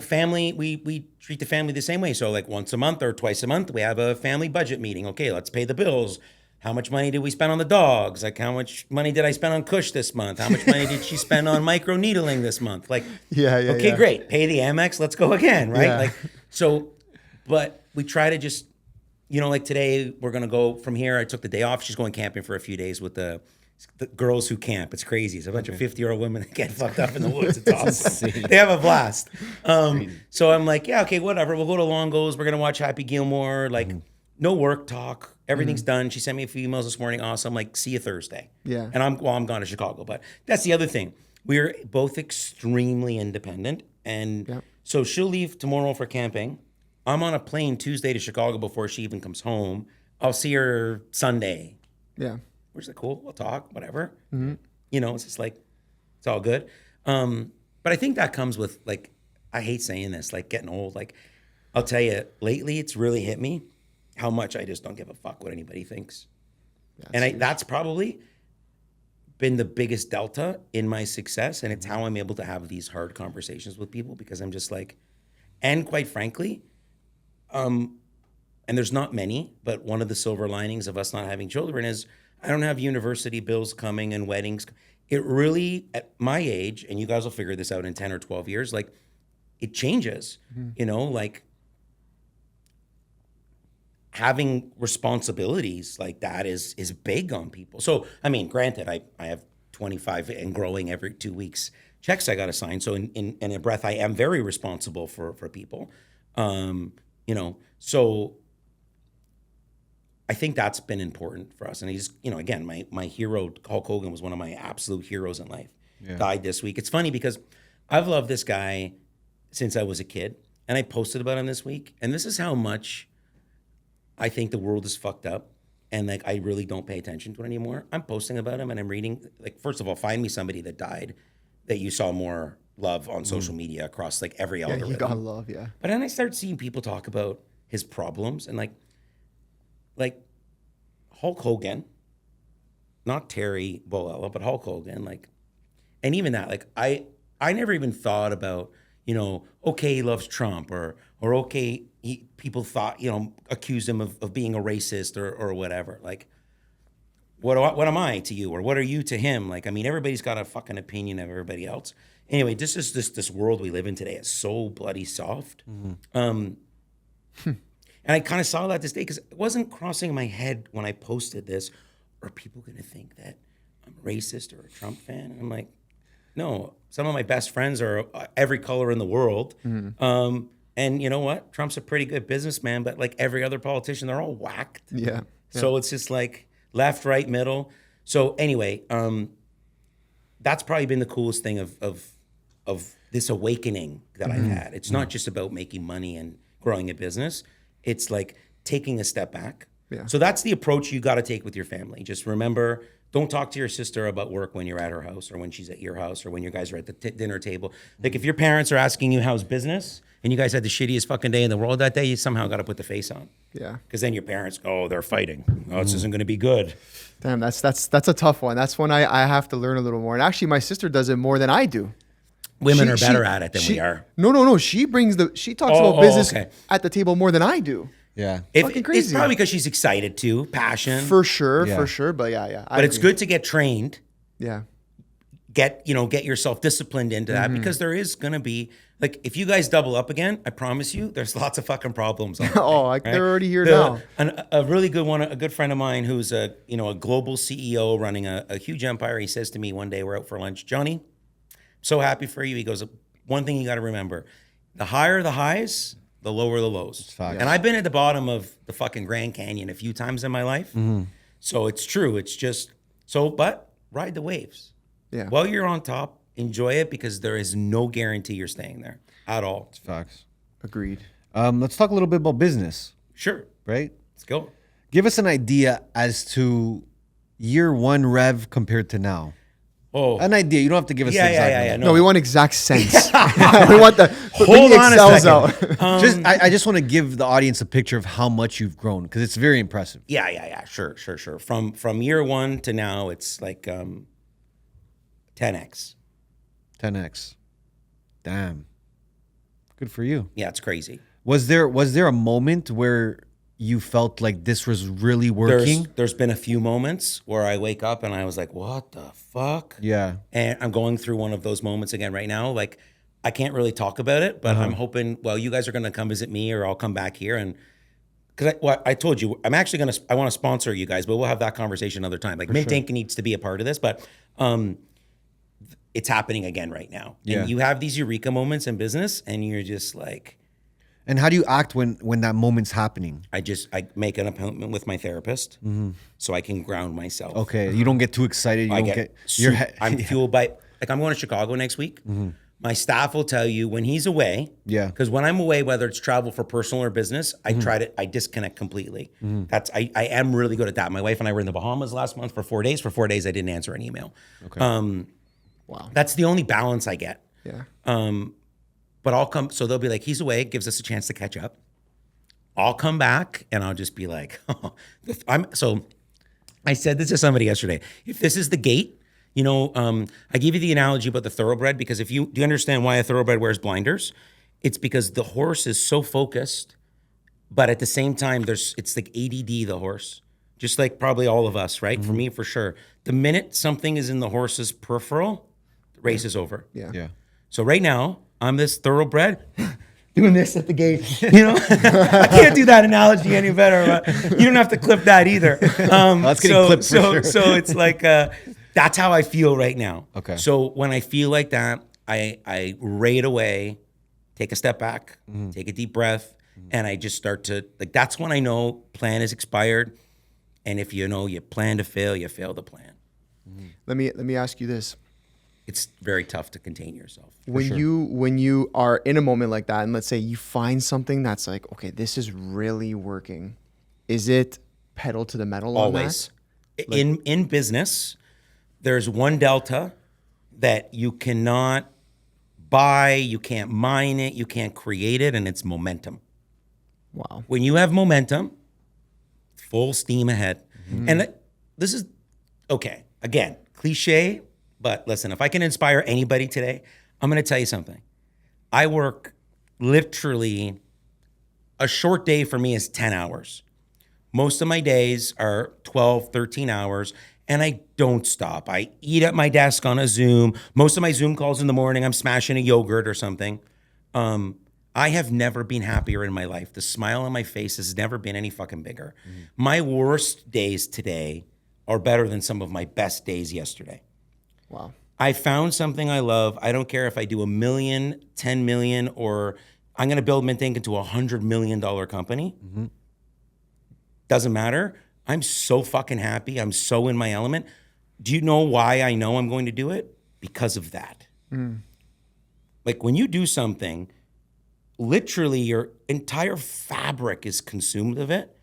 family, we treat the family the same way. So like once a month or twice a month, we have a family budget meeting. Okay, let's pay the bills. How much money did we spend on the dogs? Like, how much money did I spend on Kush this month? How much money did she spend on micro needling this month? Like, Yeah. okay, great. Pay the Amex. Let's go again, right? Yeah. Like, so, but we try to just, like today we're gonna go from here. I took the day off. She's going camping for a few days with the girls who camp. It's crazy. It's a bunch of 50-year-old women that get fucked up in the woods. It's awesome. They have a blast. So I'm like, yeah, okay, whatever. We'll go to Longo's. We're gonna watch Happy Gilmore. Like, no work talk. Everything's done. She sent me a few emails this morning. Awesome. Like, see you Thursday. Yeah. And I'm gone to Chicago. But that's the other thing. We're both extremely independent. And so she'll leave tomorrow for camping. I'm on a plane Tuesday to Chicago before she even comes home. I'll see her Sunday. Yeah. Which is cool. We'll talk, whatever. It's just like, it's all good. But I think that comes with, like, I hate saying this, like getting old. Like, I'll tell you, lately it's really hit me how much I just don't give a fuck what anybody thinks. That's probably been the biggest delta in my success. And it's how I'm able to have these hard conversations with people, because I'm just like, and quite frankly, and there's not many, but one of the silver linings of us not having children is I don't have university bills coming and weddings. It really, at my age, and you guys will figure this out in 10 or 12 years, like, it changes, like having responsibilities like that is big on people. So, I mean, granted, I have 25 and growing every 2 weeks checks I got to sign. So in a breath, I am very responsible for people. So I think that's been important for us. And he's, again, my hero, Hulk Hogan, was one of my absolute heroes in life. Yeah. Died this week. It's funny because I've loved this guy since I was a kid, and I posted about him this week. And this is how much I think the world is fucked up, and like I really don't pay attention to it anymore. I'm posting about him, and I'm reading. Like, first of all, find me somebody that died that you saw more love on social media across like every algorithm. You gotta love, yeah. But then I start seeing people talk about his problems, and like Hulk Hogan, not Terry Bollea, but Hulk Hogan, like, and even that, like I never even thought about, okay, he loves Trump, or okay, people thought, accused him of being a racist or whatever. Like, what am I to you, or what are you to him? Like, I mean, everybody's got a fucking opinion of everybody else. Anyway, this is this world we live in today. It's so bloody soft. And I kind of saw that this day because it wasn't crossing my head when I posted this. Are people going to think that I'm a racist or a Trump fan? And I'm like, no. Some of my best friends are every color in the world. And you know what? Trump's a pretty good businessman, but like every other politician, they're all whacked. Yeah. So it's just like left, right, middle. So anyway, that's probably been the coolest thing of this awakening that I've had. It's not just about making money and growing a business. It's like taking a step back. Yeah. So that's the approach you got to take with your family. Just remember, don't talk to your sister about work when you're at her house, or when she's at your house, or when you guys are at the dinner table. Like, if your parents are asking you how's business and you guys had the shittiest fucking day in the world that day, you somehow got to put the face on. Yeah. Because then your parents go, oh, they're fighting. Oh, this isn't going to be good. Damn, that's a tough one. That's one I have to learn a little more. And actually, my sister does it more than I do. Women are better at it than we are. No. She talks about business okay. at the table more than I do. Yeah. Fucking crazy. It's probably because she's excited too, passion. For sure. Yeah. But yeah. But it's good to get trained. Yeah. Get yourself disciplined into that because there is gonna be like if you guys double up again, I promise you, there's lots of fucking problems. On They're already here now. A really good one, a good friend of mine who's a global CEO running a huge empire. He says to me one day, we're out for lunch, Johnny, so happy for you. He goes, one thing you got to remember: the higher the highs, the lower the lows. Facts. And I've been at the bottom of the fucking Grand Canyon a few times in my life, so it's true. It's just but ride the waves. Yeah. While you're on top, enjoy it because there is no guarantee you're staying there at all. Facts. Agreed. Let's talk a little bit about business, Sure. right? Let's go. Give us an idea as to year one rev compared to now. Oh, An idea. You don't have to give us the exact number. No, we want exact sense. We want the Hold on a Excel's second. out. I just want to give the audience a picture of how much you've grown because it's very impressive. Yeah. Sure. From year one to now, it's like 10x. 10x. Damn. Good for you. Yeah, it's crazy. Was there a moment where you felt like this was really working? There's been a few moments where I wake up and I was like, what the fuck? Yeah. And I'm going through one of those moments again right now. Like, I can't really talk about it, but I'm hoping, well, you guys are going to come visit me or I'll come back here. And because I told you, I want to sponsor you guys, but we'll have that conversation another time. Like, Mintink needs to be a part of this, but it's happening again right now. Yeah. And you have these eureka moments in business and you're just like, And how do you act when that moment's happening? I make an appointment with my therapist so I can ground myself. Okay, you don't get too excited. You I'm fueled by, like I'm going to Chicago next week. My staff will tell you when he's away. Yeah. Because when I'm away, whether it's travel for personal or business, I disconnect completely. I am really good at that. My wife and I were in the Bahamas last month for 4 days. For 4 days, I didn't answer an email. Okay. Wow. That's the only balance I get. Yeah. But I'll come, so they'll be like, he's away, it gives us a chance to catch up. I'll come back and I'll just be like, so I said this to somebody yesterday. If this is the gate, I give you the analogy about the thoroughbred because do you understand why a thoroughbred wears blinders? It's because the horse is so focused, but at the same time, it's like ADD, the horse, just like probably all of us, right? For me, for sure. The minute something is in the horse's peripheral, the race is over. Yeah. So right now, I'm this thoroughbred doing this at the gate. I can't do that analogy any better. But you don't have to clip that either. That's getting clipped for sure. So it's like that's how I feel right now. Okay. So when I feel like that, I right away take a step back, take a deep breath, and I just start to that's when I know plan is expired. And if you plan to fail, you fail the plan. Let me ask you this. It's very tough to contain yourself. When you are in a moment like that, and let's say you find something that's like, okay, this is really working, is it pedal to the metal Always. on that? In business, there's one delta that you cannot buy, you can't mine it, you can't create it, and it's momentum. Wow. When you have momentum, full steam ahead. And this is, okay, again, cliche, but listen, if I can inspire anybody today, I'm going to tell you something. I work literally, a short day for me is 10 hours. Most of my days are 12, 13 hours, and I don't stop. I eat at my desk on a Zoom. Most of my Zoom calls in the morning, I'm smashing a yogurt or something. I have never been happier in my life. The smile on my face has never been any fucking bigger. My worst days today are better than some of my best days yesterday. Wow. I found something I love. I don't care if I do $1 million, 10 million, or I'm going to build Mintink into $100 million company. Doesn't matter. I'm so fucking happy. I'm so in my element. Do you know why I know I'm going to do it? Because of that. Like when you do something, literally your entire fabric is consumed of it.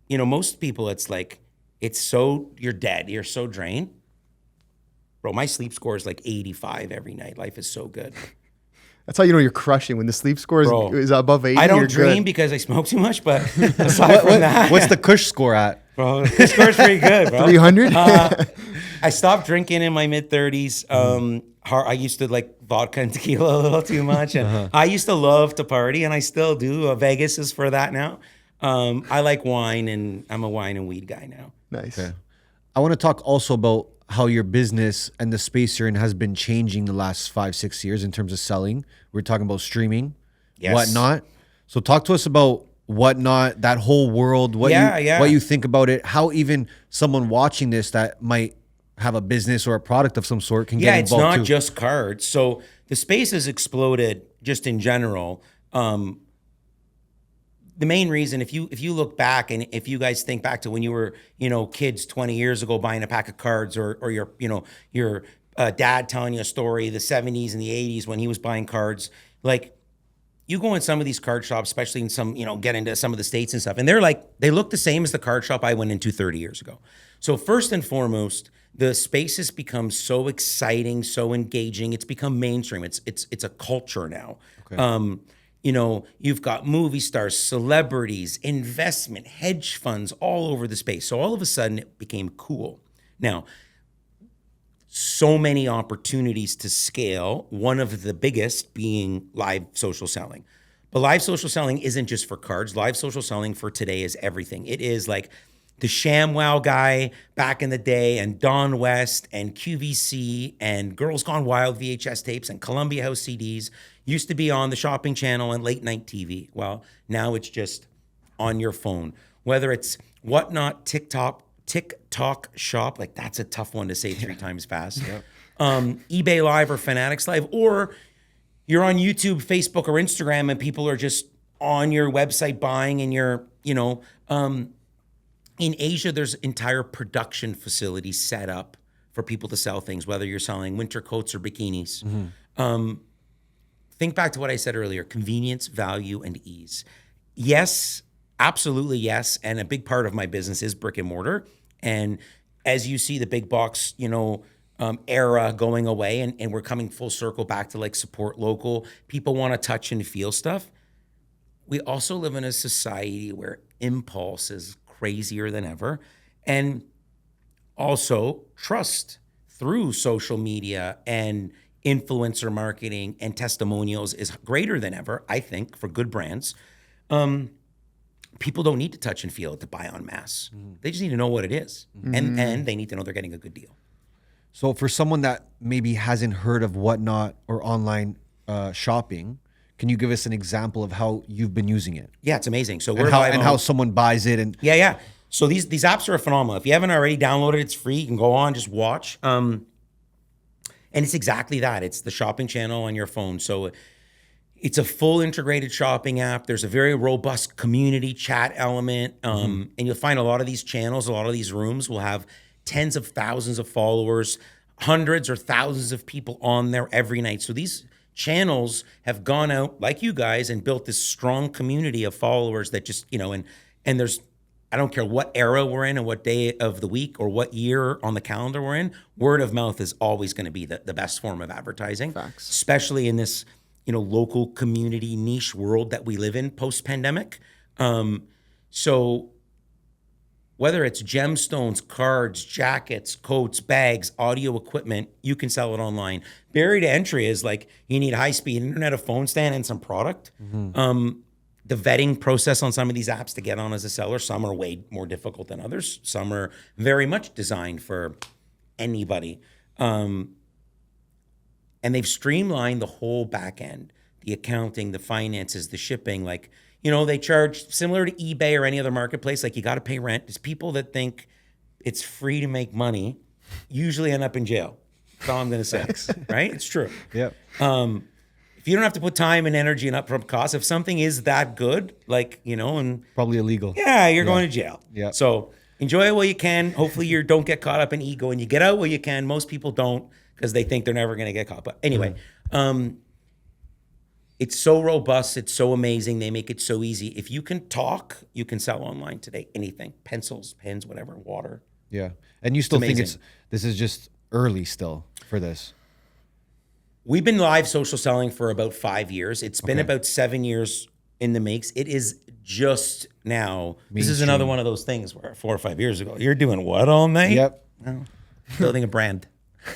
Most people, it's like, you're dead. You're so drained. Bro, my sleep score is like 85 every night. Life is so good. That's how you know you're crushing when the sleep score is above 80. I don't you're dream good. because I smoke too much, but aside from that, What's the Kush score at? bro, the score's pretty good, bro. 300. I stopped drinking in my mid 30s. I used to like vodka and tequila a little too much, and I used to love to party, and I still do. Vegas is for that now. I like wine, and I'm a wine and weed guy now. Nice. Okay. I want to talk also about how your business and the space you're in has been changing the last 5-6 years in terms of selling. We're talking about streaming, Yes. whatnot. So talk to us about whatnot, that whole world, what you think about it, how even someone watching this that might have a business or a product of some sort can get It's involved not too. just cards. So the space has exploded just in general. The main reason, if you look back and if you guys think back to when you were, kids 20 years ago buying a pack of cards, or your dad telling you a story, the 70s and the 80s when he was buying cards, like you go in some of these card shops, especially in some, get into some of the States and stuff, and they look the same as the card shop I went into 30 years ago. So first and foremost, the space has become so exciting, so engaging. It's become mainstream. It's a culture now. Okay. You've got movie stars, celebrities, investment, hedge funds all over the space. So all of a sudden it became cool. Now, so many opportunities to scale, one of the biggest being live social selling. But live social selling isn't just for cards. Live social selling for today is everything. It is like the ShamWow guy back in the day, and Don West and QVC and Girls Gone Wild VHS tapes and Columbia House CDs used to be on the shopping channel and late night TV. Well, now it's just on your phone. Whether it's Whatnot, TikTok shop, like that's a tough one to say 3 times fast. eBay Live or Fanatics Live, or you're on YouTube, Facebook, or Instagram, and people are just on your website buying, and you're, in Asia, there's entire production facilities set up for people to sell things, whether you're selling winter coats or bikinis. Think back to what I said earlier: convenience, value, and ease. Yes, absolutely yes. And a big part of my business is brick and mortar. And as you see the big box, era going away, and we're coming full circle back to like support local. People want to touch and feel stuff. We also live in a society where impulse is crazier than ever. And also trust through social media and influencer marketing and testimonials is greater than ever, I think, for good brands. People don't need to touch and feel it to buy en masse. They just need to know what it is. And they need to know they're getting a good deal. So for someone that maybe hasn't heard of Whatnot or online shopping, can you give us an example of how you've been using it? Yeah, it's amazing. So And how someone buys it. And Yeah. So these apps are phenomenal. If you haven't already downloaded, it's free. You can go on, just watch. And it's exactly that. It's the shopping channel on your phone. So it's a full integrated shopping app. There's a very robust community chat element. And you'll find a lot of these channels, a lot of these rooms will have tens of thousands of followers, hundreds or thousands of people on there every night. So these channels have gone out like you guys and built this strong community of followers that just, and there's, I don't care what era we're in and what day of the week or what year on the calendar we're in, word of mouth is always going to be the best form of advertising. Facts. Especially in this, local community niche world that we live in post-pandemic. So whether it's gemstones, cards, jackets, coats, bags, audio equipment, you can sell it online. Barrier to entry is like you need high-speed internet, a phone stand, and some product. The vetting process on some of these apps to get on as a seller, some are way more difficult than others. Some are very much designed for anybody. And they've streamlined the whole back end, the accounting, the finances, the shipping. Like, they charge similar to eBay or any other marketplace. Like, you got to pay rent. There's people that think it's free to make money, usually end up in jail. That's all I'm going to say, right? It's true. Yep. If you don't have to put time and energy and upfront costs, if something is that good, like, and Probably illegal. yeah, you're going to jail. Yeah. So enjoy it while you can. Hopefully you don't get caught up in ego and you get out while you can. Most people don't because they think they're never going to get caught. But anyway, it's so robust. It's so amazing. They make it so easy. If you can talk, you can sell online today. Anything, pencils, pens, whatever, water. Yeah. And you still think amazing. this is just early still for this? We've been live social selling for about 5 years. It's been about 7 years in the makes. It is just now. This is another one of those things where 4 or 5 years ago, you're doing what all night? Yep. No. Building a brand.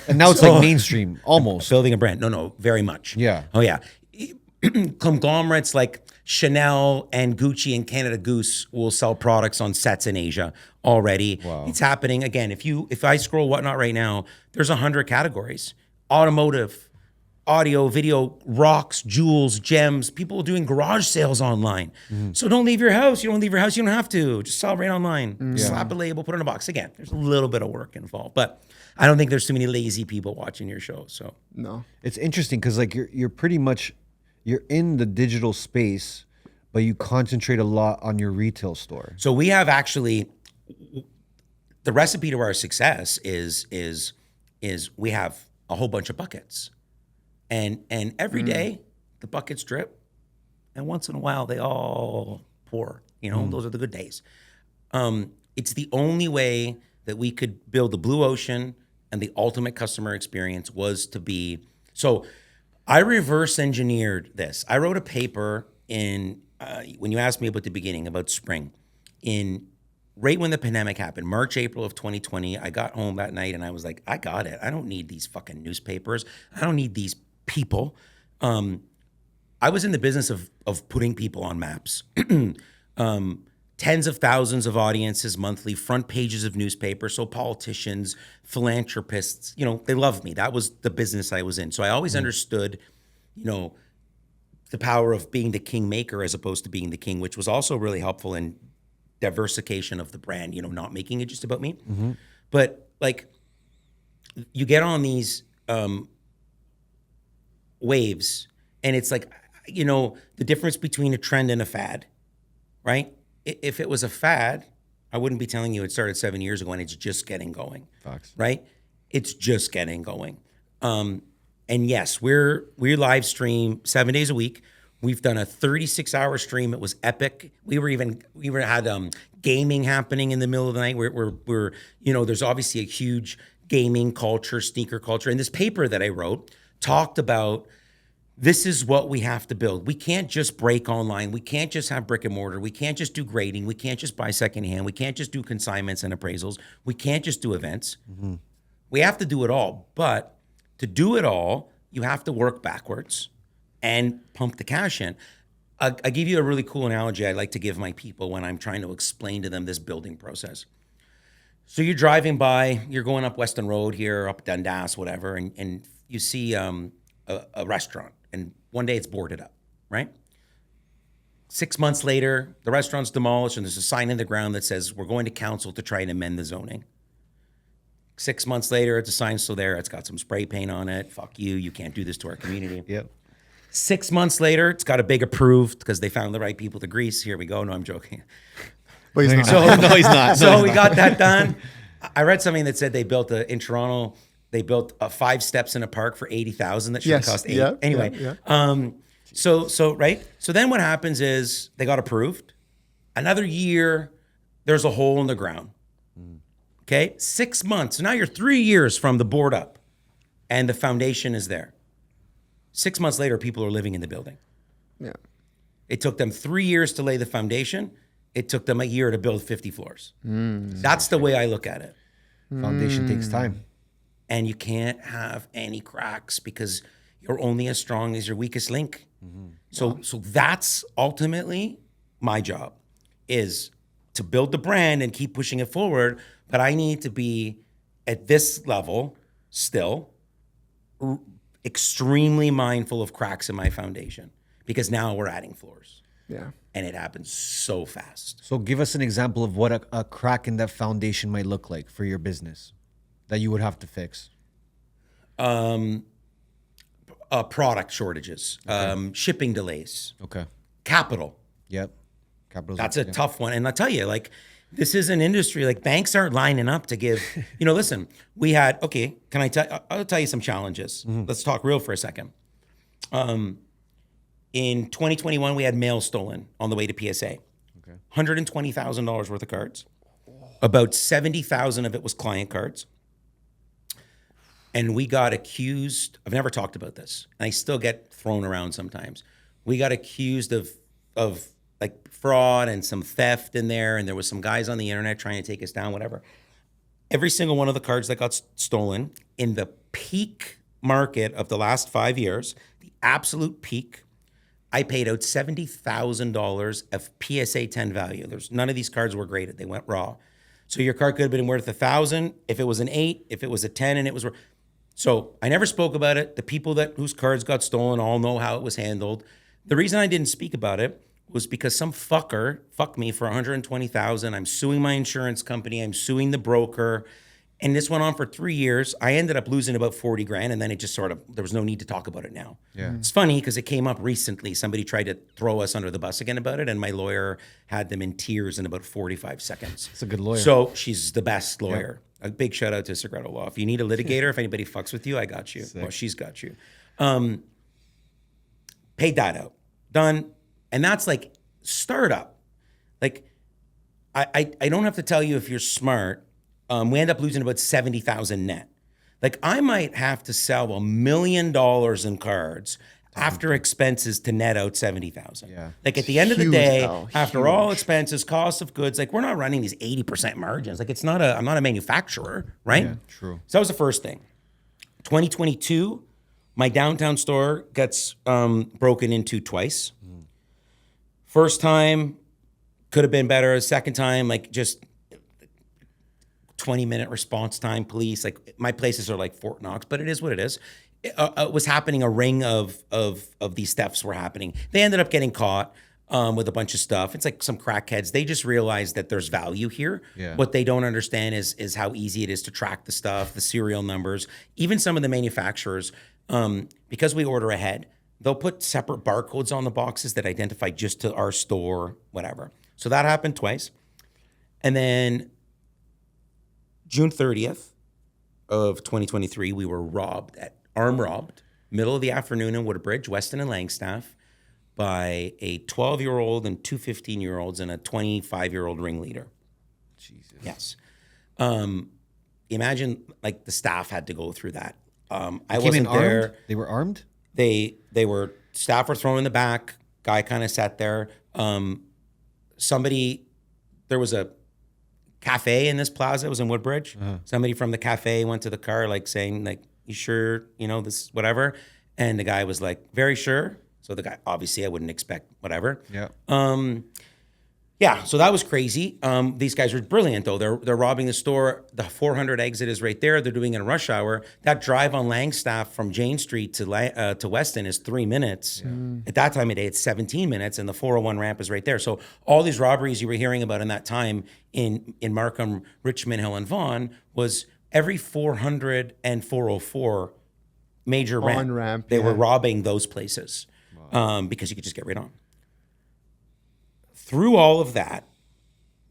And now it's like mainstream, almost. Building a brand. No, very much. Yeah. Oh, yeah. Conglomerates like Chanel and Gucci and Canada Goose will sell products on sets in Asia already. Wow. It's happening. Again, if I scroll Whatnot right now, there's 100 categories. Automotive, audio, video, rocks, jewels, gems. People doing garage sales online. So don't leave your house. You don't leave your house. You don't have to. Just sell right online. Slap a label, put it in a box. Again, there's a little bit of work involved, but I don't think there's too many lazy people watching your show. So No. It's interesting because like you're pretty much you're in the digital space, but you concentrate a lot on your retail store. So we have actually the recipe to our success is we have a whole bunch of buckets, and every day the buckets drip, and once in a while they all pour. You know, those are the good days. It's the only way that we could build the blue ocean and the ultimate customer experience was to be. So I reverse engineered this. I wrote a paper in when you asked me about the beginning about spring, in right when the pandemic happened, March, April of 2020. I got home that night and I was like, I got it. I don't need these fucking newspapers. I don't need these people. I was in the business of putting people on maps. Tens of thousands of audiences monthly, front pages of newspapers. So politicians, philanthropists, you know, they loved me. That was the business I was in. So I always understood, you know, the power of being the kingmaker as opposed to being the king, which was also really helpful in diversification of the brand, you know, not making it just about me. But like you get on these waves and it's like, you know, the difference between a trend and a fad, right? If it was a fad, I wouldn't be telling you it started 7 years ago and it's just getting going. Facts. Right? It's just getting going. And yes, we live stream 7 days a week. We've done a 36-hour stream. It was epic. We had gaming happening in the middle of the night. We're you know, there's obviously a huge gaming culture, sneaker culture. And this paper that I wrote talked about this is what we have to build. We can't just break online. We can't just have brick and mortar. We can't just do grading. We can't just buy secondhand. We can't just do consignments and appraisals. We can't just do events. We have to do it all. But to do it all, you have to work backwards and pump the cash in. I give you a really cool analogy I like to give my people when I'm trying to explain to them this building process. So you're driving by, you're going up Weston Road here, up Dundas, whatever, and you see a restaurant. And one day it's boarded up, right? 6 months later, the restaurant's demolished and there's a sign in the ground that says, we're going to council to try and amend the zoning. 6 months later, it's a sign still there. It's got some spray paint on it. Fuck you. You can't do this to our community. Yep. 6 months later, it's got a big approved because they found the right people to grease. Here we go. No, I'm joking. But he's not. So, No, he's not. So we got that done. I read something that said they built in Toronto, they built 5 steps in a park for $80,000 that should have cost $8. Yeah, Anyway, yeah. So right. So then what happens is they got approved. Another year, there's a hole in the ground. Okay, 6 months. So now you're 3 years from the board up, and the foundation is there. 6 months later, people are living in the building. Yeah. It took them 3 years to lay the foundation. It took them a year to build 50 floors. That's the way I look at it. Foundation takes time. And you can't have any cracks because you're only as strong as your weakest link. So that's ultimately my job, is to build the brand and keep pushing it forward. But I need to be at this level still extremely mindful of cracks in my foundation because now we're adding floors. Yeah. And it happens so fast. So give us an example of what a crack in that foundation might look like for your business that you would have to fix. Product shortages, shipping delays, Okay. capital. Yep. Capitalism. That's a tough one. And I'll tell you, like, this is an industry, like banks aren't lining up to give, you know, listen, we had, okay, I'll tell you some challenges. Let's talk real for a second. In 2021, we had mail stolen on the way to PSA. Okay. $120,000 worth of cards. About 70,000 of it was client cards. And we got accused, I've never talked about this, and I still get thrown around sometimes. We got accused of like fraud and some theft in there, and there was some guys on the internet trying to take us down, whatever. Every single one of the cards that got stolen in the peak market of the last 5 years, the absolute peak, I paid out $70,000 of PSA 10 value. None of these cards were graded. They went raw. So your card could have been worth 1,000 if it was an 8, if it was a 10, and it was. So I never spoke about it. The people whose cards got stolen all know how it was handled. The reason I didn't speak about it was because some fucker fucked me for $120,000. I'm suing my insurance company. I'm suing the broker. And this went on for 3 years. I ended up losing about 40 grand, and then it just there was no need to talk about it now. Yeah. It's funny because it came up recently. Somebody tried to throw us under the bus again about it, and my lawyer had them in tears in about 45 seconds. It's a good lawyer. So she's the best lawyer. A big shout out to Segredo Law. If you need a litigator, if anybody fucks with you, I got you. Well, she's got you. Paid that out. Done. And that's like startup. Like, I don't have to tell you if you're smart. We end up losing about 70,000 net. Like I might have to sell $1 million in cards after expenses to net out 70,000. Yeah. Like at the end of the Huge day, L, after huge. all expenses, cost of goods, like we're not running these 80% margins. Like I'm not a manufacturer, right? Yeah, true. So that was the first thing. 2022, my downtown store gets broken into twice. First time could have been better. Second time, like just 20-minute response time, police. Like my places are like Fort Knox, but it is what it is. It was happening. A ring of these thefts were happening. They ended up getting caught with a bunch of stuff. It's like some crackheads. They just realized that there's value here. Yeah. What they don't understand is how easy it is to track the stuff, the serial numbers. Even some of the manufacturers, because we order ahead, they'll put separate barcodes on the boxes that identify just to our store, whatever. So that happened twice. And then June 30th of 2023, we were arm robbed, middle of the afternoon in Woodbridge, Weston and Langstaff, by a 12-year-old and two 15-year-olds and a 25-year-old ringleader. Jesus. Yes. Imagine like the staff had to go through that. I Came in wasn't there. armed? They were armed? Staff were thrown in the back. Guy kind of sat there. There was a cafe in this plaza. It was in Woodbridge. Somebody from the cafe went to the car, like saying, like, "You sure, this, whatever?" And the guy was like, "Very sure." So the guy, obviously, I wouldn't expect whatever. Yeah. Yeah, so that was crazy. These guys are brilliant, though. They're robbing the store. The 400 exit is right there. They're doing it in rush hour. That drive on Langstaff from Jane Street to Weston is 3 minutes. Yeah. At that time of day, it's 17 minutes, and the 401 ramp is right there. So all these robberies you were hearing about in that time in Markham, Richmond Hill, and Vaughan was every 400 and 404 major ramp. They were robbing those places because you could just get right on. Through all of that,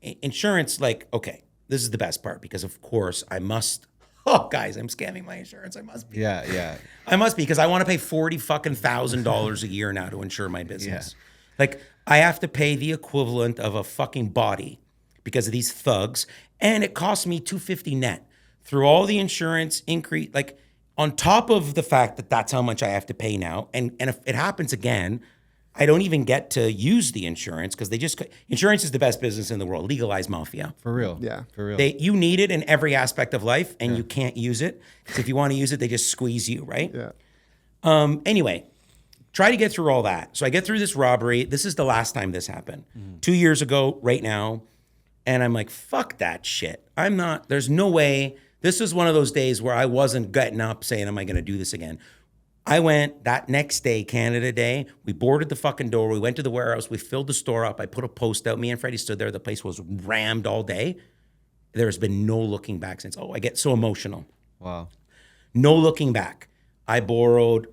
insurance, like, okay, this is the best part because, of course, I must. Oh, guys, I'm scamming my insurance. I must be. Yeah. I must be because I want to pay $40,000 a year now to insure my business. Yeah. Like, I have to pay the equivalent of a fucking body because of these thugs, and it costs me $250 net through all the insurance increase. Like, on top of the fact that that's how much I have to pay now, and if it happens again, I don't even get to use the insurance because insurance is the best business in the world. Legalized mafia. For real. Yeah. For real. You need it in every aspect of life, and you can't use it. Because if you want to use it, they just squeeze you, right? Yeah. Anyway, try to get through all that. So I get through this robbery. This is the last time this happened. 2 years ago, right now. And I'm like, fuck that shit. There's no way. This is one of those days where I wasn't getting up saying, am I going to do this again? I went that next day, Canada Day. We boarded the fucking door. We went to the warehouse. We filled the store up. I put a post out. Me and Freddie stood there. The place was rammed all day. There's been no looking back since. Oh, I get so emotional. Wow. No looking back. I borrowed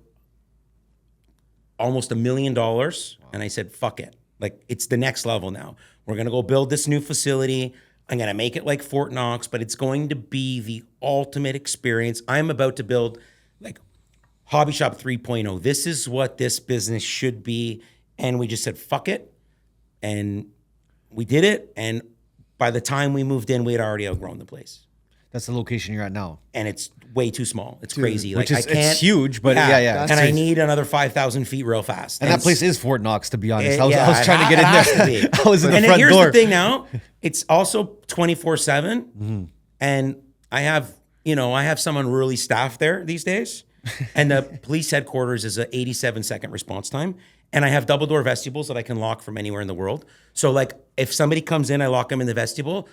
almost $1 million. And I said, fuck it. Like, it's the next level now. We're going to go build this new facility. I'm going to make it like Fort Knox, but it's going to be the ultimate experience. I'm about to build like Hobby Shop 3.0. This is what this business should be. And we just said, fuck it. And we did it. And by the time we moved in, we had already outgrown the place. That's the location you're at now. and it's way too small. It's crazy. Which Like is I can't. it's huge, but yeah. And I need another 5,000 feet real fast. And that place is Fort Knox, to be honest. I yeah, was trying to get in there. I was in the and front here's door. the thing now, it's also 24/7, and I have someone really staffed there these days, and the police headquarters is a 87-second response time, and I have double door vestibules that I can lock from anywhere in the world. So like if somebody comes in, I lock them in the vestibule.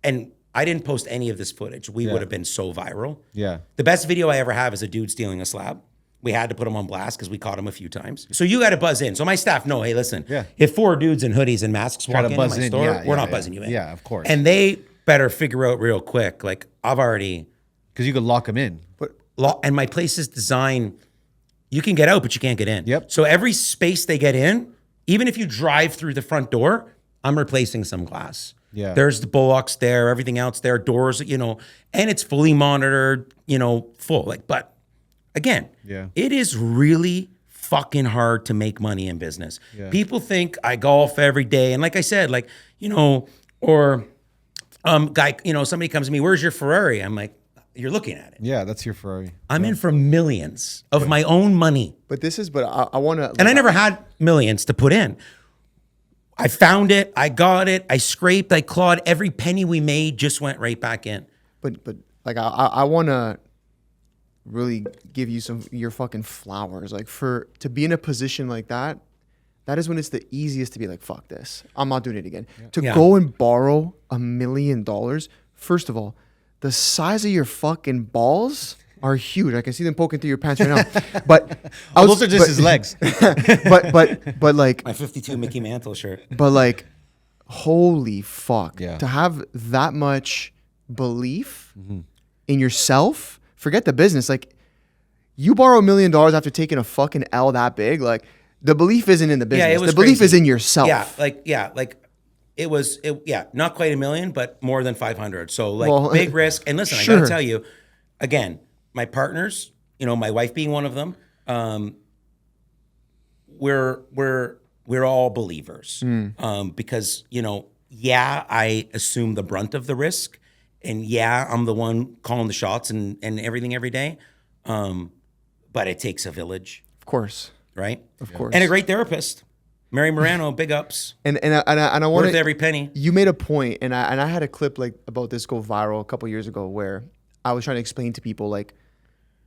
And I didn't post any of this footage. We would have been so viral. Yeah. The best video I ever have is a dude stealing a slab. We had to put him on blast because we caught him a few times. So you got to buzz in. So my staff know, hey, listen, if 4 dudes in hoodies and masks walk to into buzz my in. store, we're not buzzing you in. Yeah, of course. And they better figure out real quick. Like I've already, Because you could lock them in. and my place is designed, you can get out, but you can't get in. Yep. So every space they get in, even if you drive through the front door, I'm replacing some glass. Yeah. There's the bullocks there, everything else there, doors, and it's fully monitored, full. But again, it is really fucking hard to make money in business. Yeah. People think I golf every day. And like I said, or somebody comes to me, where's your Ferrari? I'm like, you're looking at it. Yeah, that's your Ferrari. I'm in for millions of my own money. But I want to. And I never had millions to put in. I found it. I got it. I scraped. I clawed. Every penny we made just went right back in. But like I want to really give you your fucking flowers. Like to be in a position like that, that is when it's the easiest to be like, fuck this. I'm not doing it again. Yeah. To go and borrow $1 million. First of all, the size of your fucking balls are huge. I can see them poking through your pants right now. But those are just his legs. but like my 52 Mickey Mantle shirt. But like, holy fuck! Yeah. To have that much belief in yourself, forget the business. Like, you borrow $1 million after taking a fucking L that big. Like, the belief isn't in the business. Yeah, it was the belief crazy. is in yourself. It was not quite $1 million, but more than 500. So big risk. And listen, I gotta tell you, again, my partners, my wife being one of them, we're all believers. Because, I assume the brunt of the risk, and I'm the one calling the shots and everything every day. But it takes a village. Of course. Right? Of course. And a great therapist. Mary Morano, big ups. And I want worth every penny. You made a point, and I had a clip like about this go viral a couple years ago where I was trying to explain to people like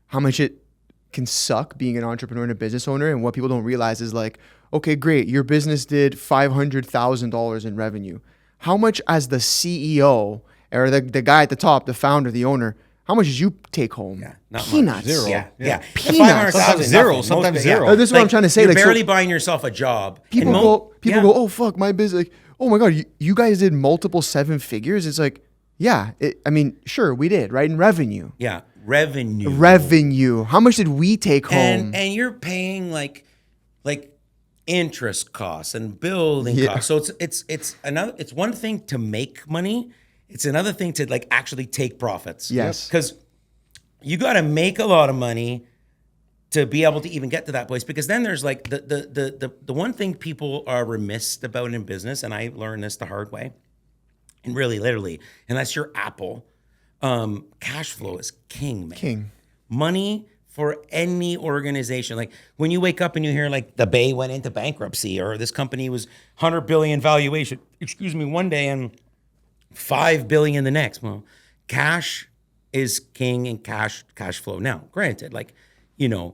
how much it can suck being an entrepreneur and a business owner, and what people don't realize is like, okay, great, your business did $500,000 in revenue. How much as the CEO or the guy at the top, the founder, the owner, how much did you take home? Yeah, not peanuts. Much. Zero. Yeah. Peanuts. Sometimes zero. Sometimes zero. This is what I'm trying to say. You're like, barely buying yourself a job. People go, oh fuck, my business. Like, oh my god, you guys did multiple 7 figures. It's like, sure, we did, right? In revenue. Yeah, revenue. How much did we take home? And you're paying like interest costs and building costs. So it's one thing to make money. It's another thing to like actually take profits. Yes. Because you got to make a lot of money to be able to even get to that place. Because then there's like the one thing people are remiss about in business, and I learned this the hard way, and really literally, unless you're Apple, cash flow is king, man. King. Money for any organization. Like when you wake up and you hear like the Bay went into bankruptcy, or this company was 100 billion valuation, one day, and 5 billion the next. Well, cash is king, and cash flow. Now, granted, like, the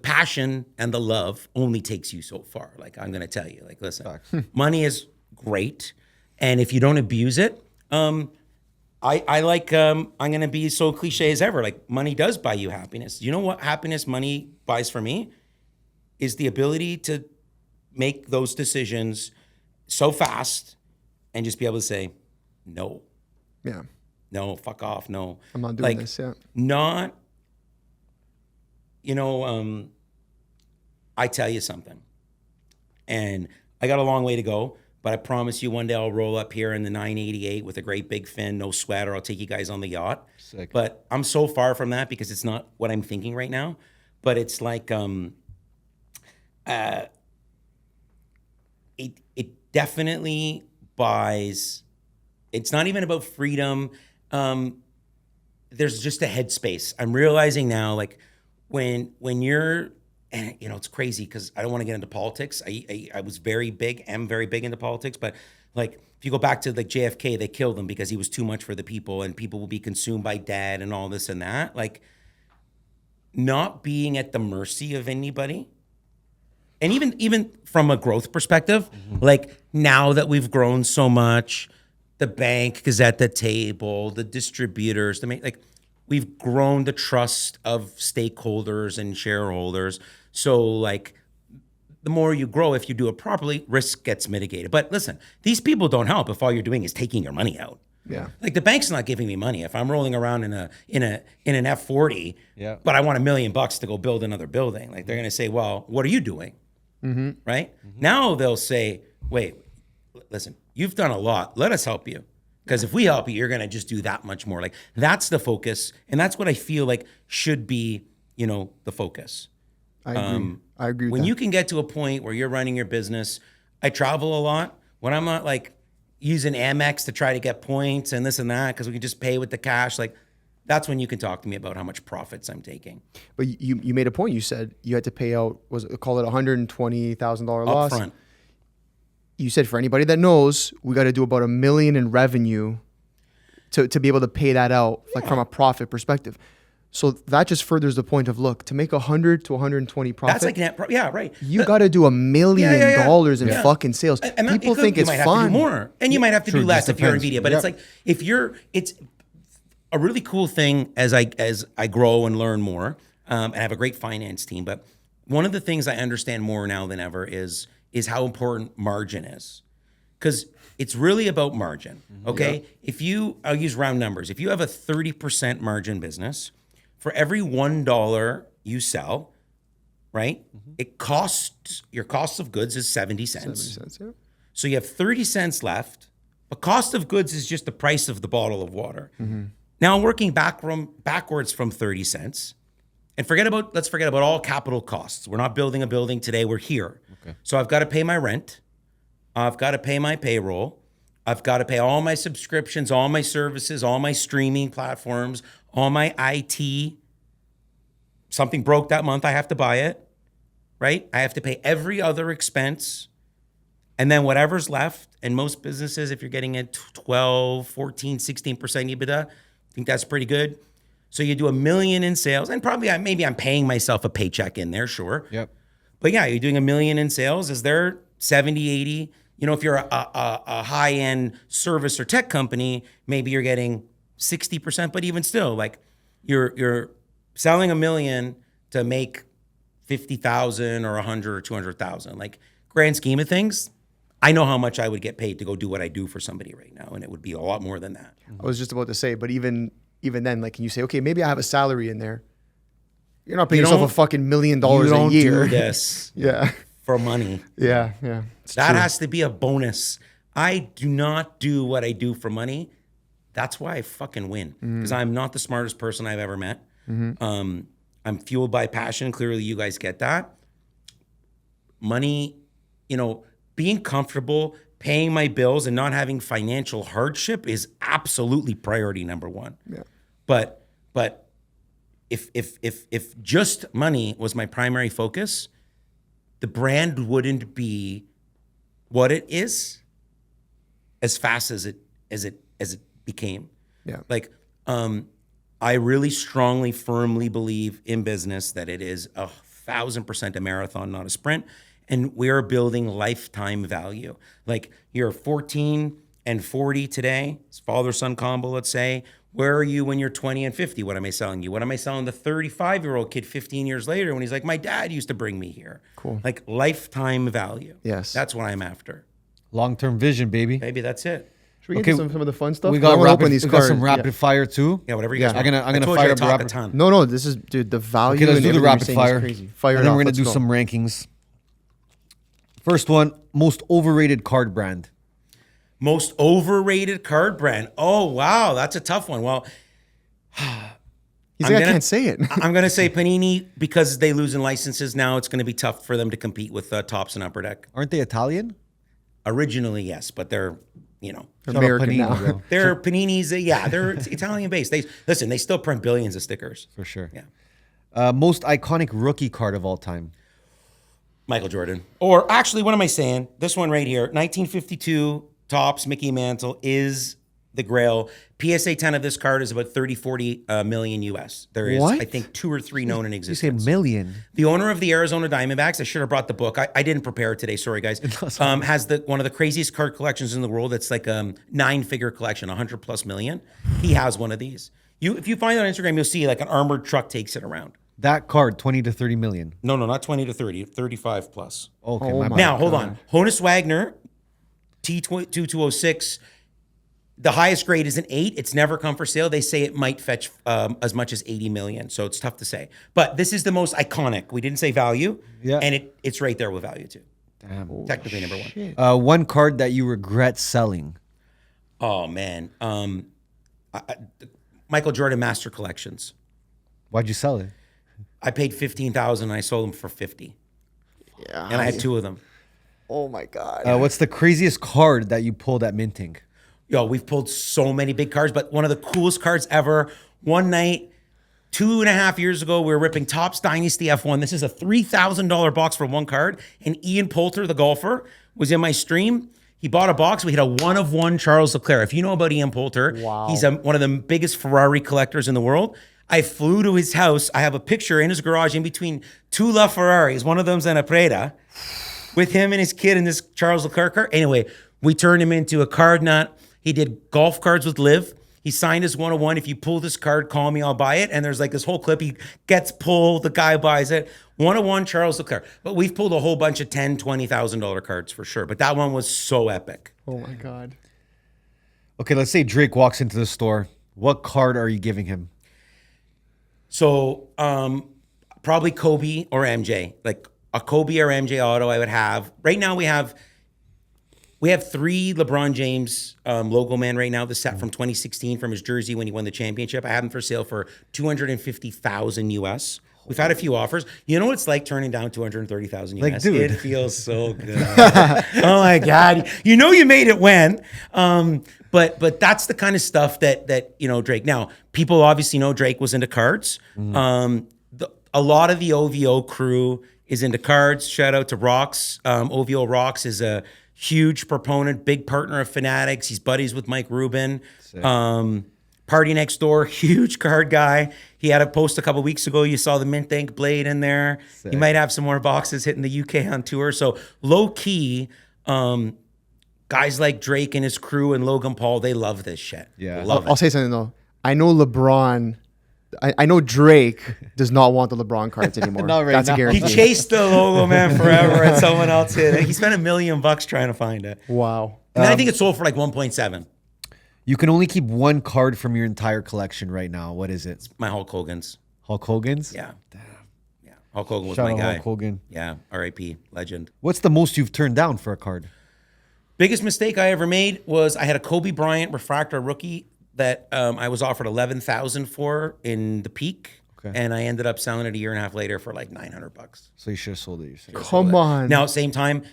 passion and the love only takes you so far. Like, I'm going to tell you, like, listen, money is great. And if you don't abuse it, I'm going to be so cliche as ever. Like, money does buy you happiness. You know what happiness money buys for me? Is the ability to make those decisions so fast and just be able to say, no. Yeah. No, fuck off. No. I'm not doing this. Yeah. Not, I tell you something, and I got a long way to go, but I promise you one day I'll roll up here in the 988 with a great big fin, no sweater. I'll take you guys on the yacht. Sick. But I'm so far from that because it's not what I'm thinking right now. But it's like, it definitely buys it's not even about freedom. There's just a headspace. I'm realizing now, like when you're, and you know, it's crazy because I don't want to get into politics. I was am very big into politics, but like if you go back to like JFK, they killed him because he was too much for the people, and people will be consumed by debt and all this and that. Like not being at the mercy of anybody. And even from a growth perspective, like now that we've grown so much, the bank is at the table, the distributors, like we've grown the trust of stakeholders and shareholders. So like the more you grow, if you do it properly, risk gets mitigated. But listen, these people don't help if all you're doing is taking your money out. Yeah. Like the bank's not giving me money if I'm rolling around in an F40, but I want $1 million to go build another building. Like they're gonna say, well, what are you doing? Right? Now they'll say, wait, listen, you've done a lot. Let us help you. Because if we help you, you're going to just do that much more. Like that's the focus. And that's what I feel like should be, you know, the focus. I agree. I agree with When that. you can get to a point where you're running your business, I travel a lot. When I'm not like using Amex to try to get points and this and that, because we can just pay with the cash, like that's when you can talk to me about how much profits I'm taking. But you made a point. You said you had to pay out, call it $120,000 loss. Upfront. You said for anybody that knows, we got to do about $1 million in revenue to be able to pay that out, like from a profit perspective. So that just furthers the point of, look, to make 100 to 120 profit, That's like net yeah, right. you got to do $1 million in fucking sales. And People think you it's might have fun. to do more, and you might have to do less if you're Nvidia. But Yeah. it's like it's a really cool thing as I grow and learn more, and have a great finance team. But one of the things I understand more now than ever is how important margin is, because it's really about margin. Okay, I'll use round numbers. If you have a 30% margin business, for every $1 you sell, right, it costs, your cost of goods is 70 cents. 70 cents, yeah. So you have 30 cents left. But cost of goods is just the price of the bottle of water. Now working backwards from 30 cents, and let's forget about all capital costs. We're not building a building today, we're here. Okay. So I've got to pay my rent. I've got to pay my payroll. I've got to pay all my subscriptions, all my services, all my streaming platforms, all my IT. Something broke that month, I have to buy it, right? I have to pay every other expense. And then whatever's left, and most businesses, if you're getting at 12, 14, 16% EBITDA, I think that's pretty good. So you do $1 million in sales, and probably maybe I'm paying myself a paycheck in there, sure. Yep. But yeah, you're doing $1 million in sales. Is there 70, 80? You know, if you're a high-end service or tech company, maybe you're getting 60%, but even still, like you're selling $1 million to make 50,000 or 100 or 200,000. Like grand scheme of things, I know how much I would get paid to go do what I do for somebody right now, and it would be a lot more than that. I was just about to say, but even then, like, can you say, okay, maybe I have a salary in there. You're not paying yourself a fucking $1 million a year. Do this Yeah. for money. Yeah. It's That true. has to be a bonus. I do not do what I do for money. That's why I fucking win, because I'm not the smartest person I've ever met. I'm fueled by passion. Clearly, you guys get that. Money, you know, being comfortable, paying my bills, and not having financial hardship is absolutely priority number one. Yeah. But if just money was my primary focus, the brand wouldn't be what it is as fast as it became. Yeah. Like, I really strongly, firmly believe in business that it is 1,000% a marathon, not a sprint. And we're building lifetime value. Like you're 14 and 40 today, it's father-son combo, let's say. Where are you when you're 20 and 50? What am I selling you? What am I selling the 35-year-old kid 15 years later when he's like, my dad used to bring me here? Cool. Like lifetime value. Yes. That's what I'm after. Long-term vision, baby. Maybe that's it. Should we get into some of the fun stuff? We 'Cause I got wanna rapid, open these we got cards. some rapid fire too. Yeah, whatever you guys Yeah. want. I'm gonna I told fire you I up talk rapid- a ton. No, this is, dude, the value. Okay, let's in do the everything you're rapid saying is fire. crazy. Fire and it then off. we're gonna Let's do go. some rankings. First one, most overrated card brand. Most overrated card brand. Oh, wow. That's a tough one. Well, He's like, I can't say it. I'm going to say Panini, because they lose in licenses now. It's going to be tough for them to compete with Topps and Upper Deck. Aren't they Italian? Originally, yes, but they're you know, They're Shout out American Panini, now. bro. they're Panini's. They're Italian based. They still print billions of stickers. For sure. Yeah. Most iconic rookie card of all time. Michael Jordan. Or actually, what am I saying? This one right here, 1952 Topps Mickey Mantle is the grail. PSA 10 of this card is about 40 million US. There is, What? I think, 2 or 3 known in You say existence. million. The owner of the Arizona Diamondbacks, I should have brought the book. I didn't prepare it today. Sorry, guys. Has one of the craziest card collections in the world. It's like a 9-figure collection, 100+ million. He has one of these. If you find it on Instagram, you'll see like an armored truck takes it around. That card, 20 to 30 million. No, not 20 to 30, 35 plus. Okay, Oh my my bad. Now, hold on. Honus Wagner, T2206. The highest grade is an 8. It's never come for sale. They say it might fetch as much as 80 million. So it's tough to say. But this is the most iconic. We didn't say value. Yeah. And it's right there with value too. Damn. Technically number 1. One card that you regret selling. Oh, man. Michael Jordan Master Collections. Why'd you sell it? I paid $15,000 and I sold them for 50. Yeah. And I had 2 of them. Oh my God. What's the craziest card that you pulled at Mintink? Yo, we've pulled so many big cards, but one of the coolest cards ever. One night, 2.5 years ago, we were ripping Topps Dynasty F1. This is a $3,000 box for one card. And Ian Poulter, the golfer, was in my stream. He bought a box. We hit a 1-of-1 Charles Leclerc. If you know about Ian Poulter, he's one of the biggest Ferrari collectors in the world. I flew to his house. I have a picture in his garage in between 2 LaFerraris. One of them's in a Preda with him and his kid in this Charles Leclerc car. Anyway, we turned him into a card nut. He did golf cards with Liv. He signed his 101. If you pull this card, call me, I'll buy it. And there's like this whole clip. He gets pulled, the guy buys it. 101 Charles Leclerc. But we've pulled a whole bunch of $10,000, $20,000 cards for sure. But that one was so epic. Oh my God. Okay, let's say Drake walks into the store. What card are you giving him? So probably Kobe or MJ. Like a Kobe or MJ auto I would have. Right now we have 3 LeBron James logo man right now. The set from 2016 from his jersey when he won the championship. I have them for sale for $250,000 US. We've had a few offers. You know what it's like turning down $230,000 US? Like, dude. It feels so good. Oh my God. You know you made it when. But that's the kind of stuff that Drake. Now, people obviously know Drake was into cards. A lot of the OVO crew is into cards. Shout out to Rocks. OVO Rocks is a huge proponent, big partner of Fanatics. He's buddies with Mike Rubin. Party Next Door, huge card guy. He had a post a couple weeks ago. You saw the Mintink blade in there. He might have some more boxes hitting the UK on tour. So low key, guys like Drake and his crew and Logan Paul, they love this shit. Yeah. Love I'll it. say something though. I know LeBron. I know Drake does not want the LeBron cards anymore. Not right That's now. a He guarantee. chased the logo man forever and someone else hit it. He spent $1 million trying to find it. Wow. And then I think it sold for like 1.7. You can only keep one card from your entire collection right now. What is it? My Hulk Hogan's. Hulk Hogan's? Yeah. Yeah. Hulk Hogan was Shout my out guy. Hulk Hogan. Yeah. R.I.P. Legend. What's the most you've turned down for a card? Biggest mistake I ever made was I had a Kobe Bryant refractor rookie that I was offered $11,000 for in the peak. Okay. And I ended up selling it a year and a half later for like $900. So you should have sold it yourself. Come on. Now, same time,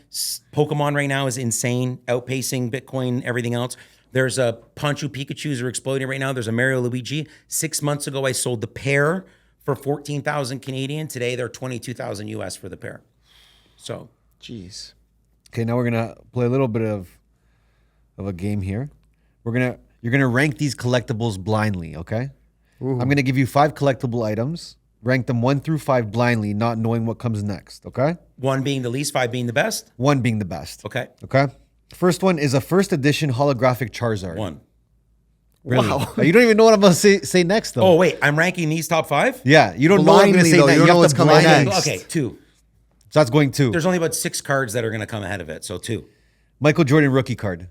Pokemon right now is insane, outpacing Bitcoin, everything else. There's a Ponchu Pikachus are exploding right now. There's a Mario Luigi. 6 months ago, I sold the pair for 14,000 Canadian. Today, they're 22,000 US for the pair. So, Jeez. Okay, now we're gonna play a little bit of a game here. You're gonna rank these collectibles blindly, okay? Ooh. I'm gonna give you 5 collectible items. Rank them 1 through 5 blindly, not knowing what comes next, okay? 1 being the least, 5 being the best. 1 being the best. Okay. Okay? First one is a first edition holographic Charizard. 1. Really? Wow. You don't even know what I'm gonna say next though. Oh, wait, I'm ranking these top 5? Yeah, you don't know what I'm gonna Blindly, say though, next. you don't know have what's to coming blindly- next. Okay, 2. So that's going 2. There's only about 6 cards that are going to come ahead of it, so 2. Michael Jordan rookie card.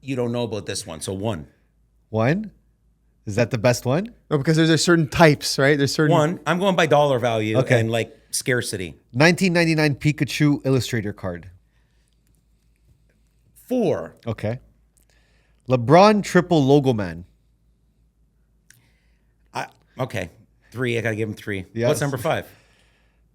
You don't know about this one, so 1. 1? Is that the best one? No, because there's certain types, right? There's certain. 1, I'm going by dollar value Okay. and like scarcity. 1999 Pikachu Illustrator card. 4. Okay. LeBron triple logo man. Okay, 3. I got to give him 3. Yes. What's number 5?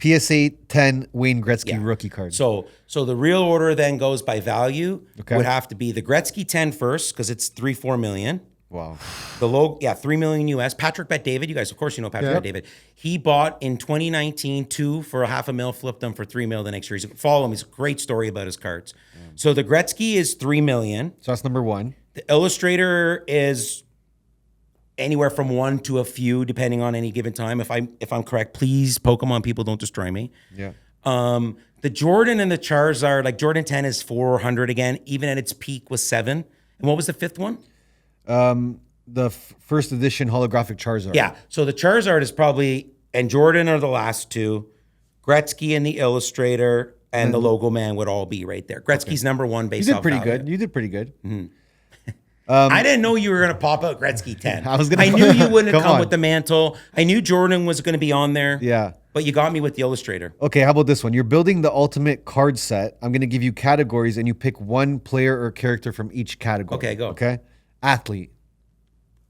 PSA 10 Wayne Gretzky Yeah. rookie card. So the real order then goes by value. Okay. Would have to be the Gretzky 10 first because it's 3-4 million. Wow. The low, 3 million US. Patrick Bet David, you guys, of course, you know Patrick Bet David. He bought in 2019 2 for $500,000, flipped them for $3 million the next year. Follow him. It's a great story about his cards. So the Gretzky is 3 million. So that's number one. The Illustrator is anywhere from 1 to a few, depending on any given time. If I'm correct, please, Pokemon people, don't destroy me. Yeah. The Jordan and the Charizard, like Jordan 10 is 400 again. Even at its peak was 7. And what was the 5th one? The first edition holographic Charizard. Yeah. So the Charizard is probably, and Jordan are the last two. Gretzky and the Illustrator and the Logo Man would all be right there. Gretzky's number one based You did off pretty value. good. You did pretty good. I didn't know you were going to pop out Gretzky 10. I was gonna- I knew you wouldn't Come come on. with the mantle. I knew Jordan was going to be on there. Yeah. But you got me with the Illustrator. Okay, how about this one? You're building the ultimate card set. I'm going to give you categories and you pick one player or character from each category. Okay, go. Okay? Athlete.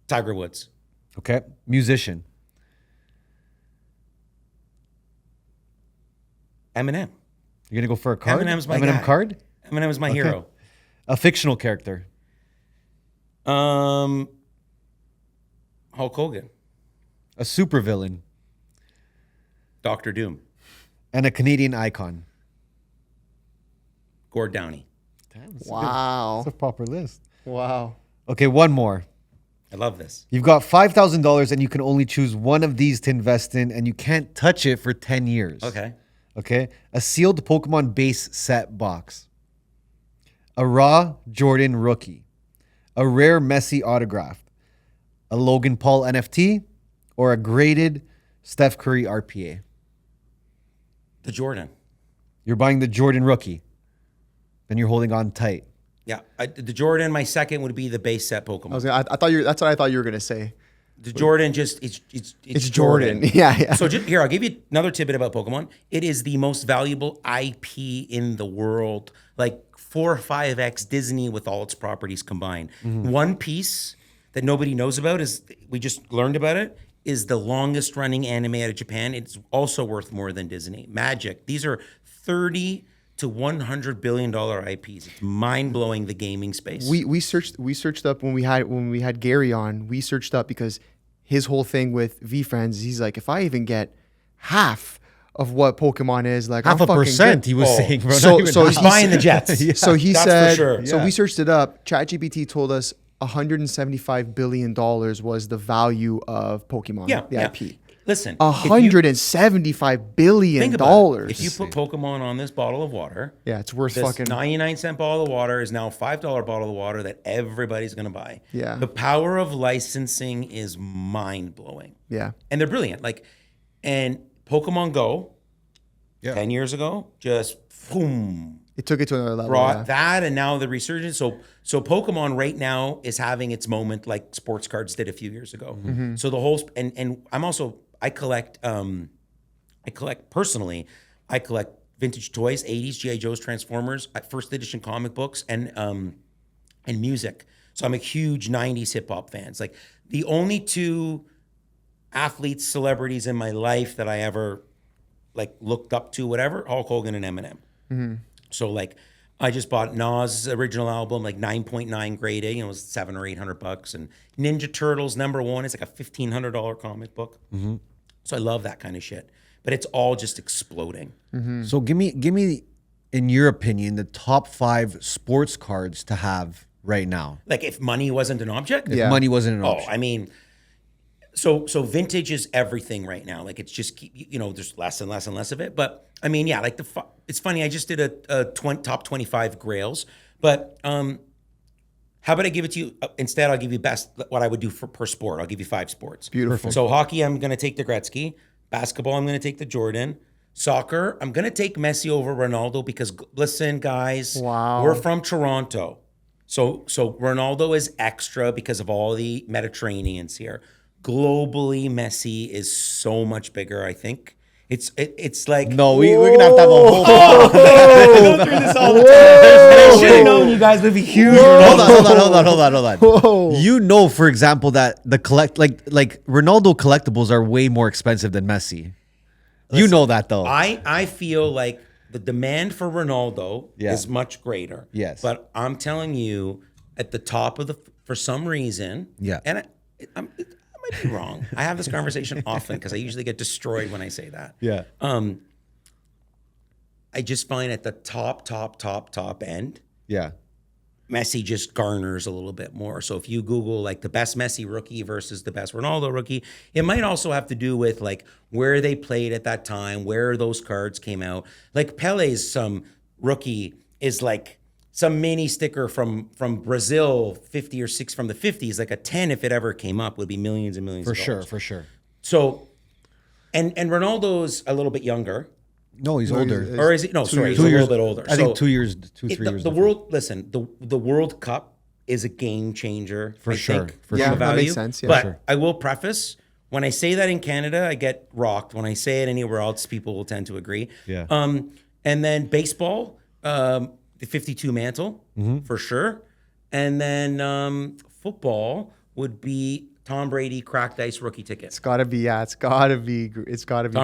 Tiger Woods. Okay? Musician. Eminem. You're going to go for a card? Eminem's my Eminem guy. card? Eminem is my hero. A fictional character. Hulk Hogan. A supervillain. Doctor Doom. And a Canadian icon. Gord Downey. Wow. That's a proper list. Wow. Okay, one more. I love this. You've got $5,000 and you can only choose one of these to invest in and you can't touch it for 10 years. Okay. Okay? A sealed Pokemon base set box. A raw Jordan rookie. A rare Messi autograph. A Logan Paul NFT. Or a graded Steph Curry RPA. The Jordan. You're buying the Jordan rookie. Then you're holding on tight. Yeah. The Jordan, my second would be the base set Pokemon. I thought you. That's what I thought you were gonna say. The Jordan just, it's Jordan. Yeah. So here, I'll give you another tidbit about Pokemon. It is the most valuable IP in the world, like 4 or 5x Disney with all its properties combined. One piece that nobody knows about is, we just learned about it, is the longest running anime out of Japan. It's also worth more than Disney. Magic. These are 30 to $100 billion IPs. It's mind blowing, the gaming space. We searched up when we had Gary on. We searched up because his whole thing with VFriends, he's like, if I even get half of what Pokemon is, like Half I'm a fucking percent, good. he was saying, bro. So- Not even so half. He's buying the Jets. So he That's for said. sure. So Yeah. we searched it up. ChatGPT told us $175 billion was the value of Pokemon. Yeah, the yeah. IP. Listen, if you- $175 billion. think about it. If you put Pokemon on this bottle of water, Yeah, it's worth this fucking. 99-cent bottle of water is now a $5 bottle of water that everybody's going to buy. Yeah. The power of licensing is mind-blowing. Yeah. And they're brilliant. And Pokemon Go, Yeah. 10 years ago, just boom, It took it to another level. brought Yeah. that, and now the resurgence. So Pokemon right now is having its moment like sports cards did a few years ago. So the whole and I'm also I collect personally. I collect vintage toys, 80s GI Joes, Transformers, first edition comic books, and music. So I'm a huge 90s hip hop fan. It's like the only two athletes, celebrities in my life that I ever like looked up to, whatever, Hulk Hogan and Eminem. So like I just bought Nas' original album, like 9.9 grade A, it was $700 or $800. And Ninja Turtles #1 is like a $1,500 comic book. So I love that kind of shit. But it's all just exploding. So give me, in your opinion, the top 5 sports cards to have right now. Like if money wasn't an object. Yeah. Money wasn't an Oh, option. I mean, so vintage is everything right now. Like it's just, there's less and less and less of it. But I mean, yeah, like it's funny. I just did a top 25 grails, but how about I give it to you instead? I'll give you what I would do per sport. I'll give you 5 sports. Beautiful. So hockey, I'm going to take the Gretzky. Basketball, I'm going to take the Jordan. Soccer, I'm going to take Messi over Ronaldo because listen, guys, Wow. we're from Toronto. So Ronaldo is extra because of all the Mediterraneans here. Globally, Messi is so much bigger, I think. It's like No, we're gonna have to have a whole. I go through this all the time. And I should have known you guys would be huge. Hold on. Whoa. You know, for example, that the like Ronaldo collectibles are way more expensive than Messi. You know that though. I feel like the demand for Ronaldo Yeah. is much greater. Yes. But I'm telling you, at the top of for some reason, Yeah. and I might be wrong. I have this conversation often because I usually get destroyed when I say that. Yeah. I just find at the top end, Yeah. Messi just garners a little bit more. So if you Google like the best Messi rookie versus the best Ronaldo rookie, it might also have to do with like where they played at that time, where those cards came out. Like Pele's rookie is like some mini sticker from Brazil, 50 or 6 from the 50s, like a 10 if it ever came up would be millions and millions of dollars. For sure. So and Ronaldo's a little bit younger. No, he's older. Or is he? No, sorry, he's a years- little bit older. I think So 3 years. the world, listen, the World Cup is a game changer For I sure, think, for from sure. a That value. makes sense, yeah. But Sure. I will preface, when I say that in Canada, I get rocked. When I say it anywhere else, people will tend to agree. Yeah. And then baseball, the 52 mantle for sure. And then football would be Tom Brady cracked ice rookie ticket. It's gotta be. Tom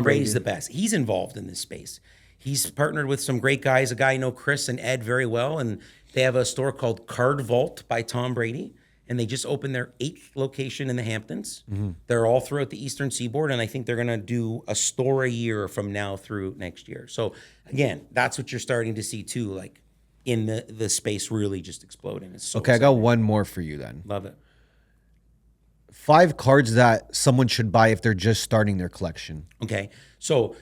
Brady's the Brady. best. He's involved in this space. He's partnered with some great guys. A guy I know, Chris and Ed, very well, and they have a store called Card Vault by Tom Brady, and they just opened their 8th location in the Hamptons. They're all throughout the Eastern Seaboard, and I think they're going to do a store a year from now through next year. So again, that's what you're starting to see too, like in the space really just exploding. It's so Okay, I got one more for you then. love it. 5 cards that someone should buy if they're just starting their collection. Okay, so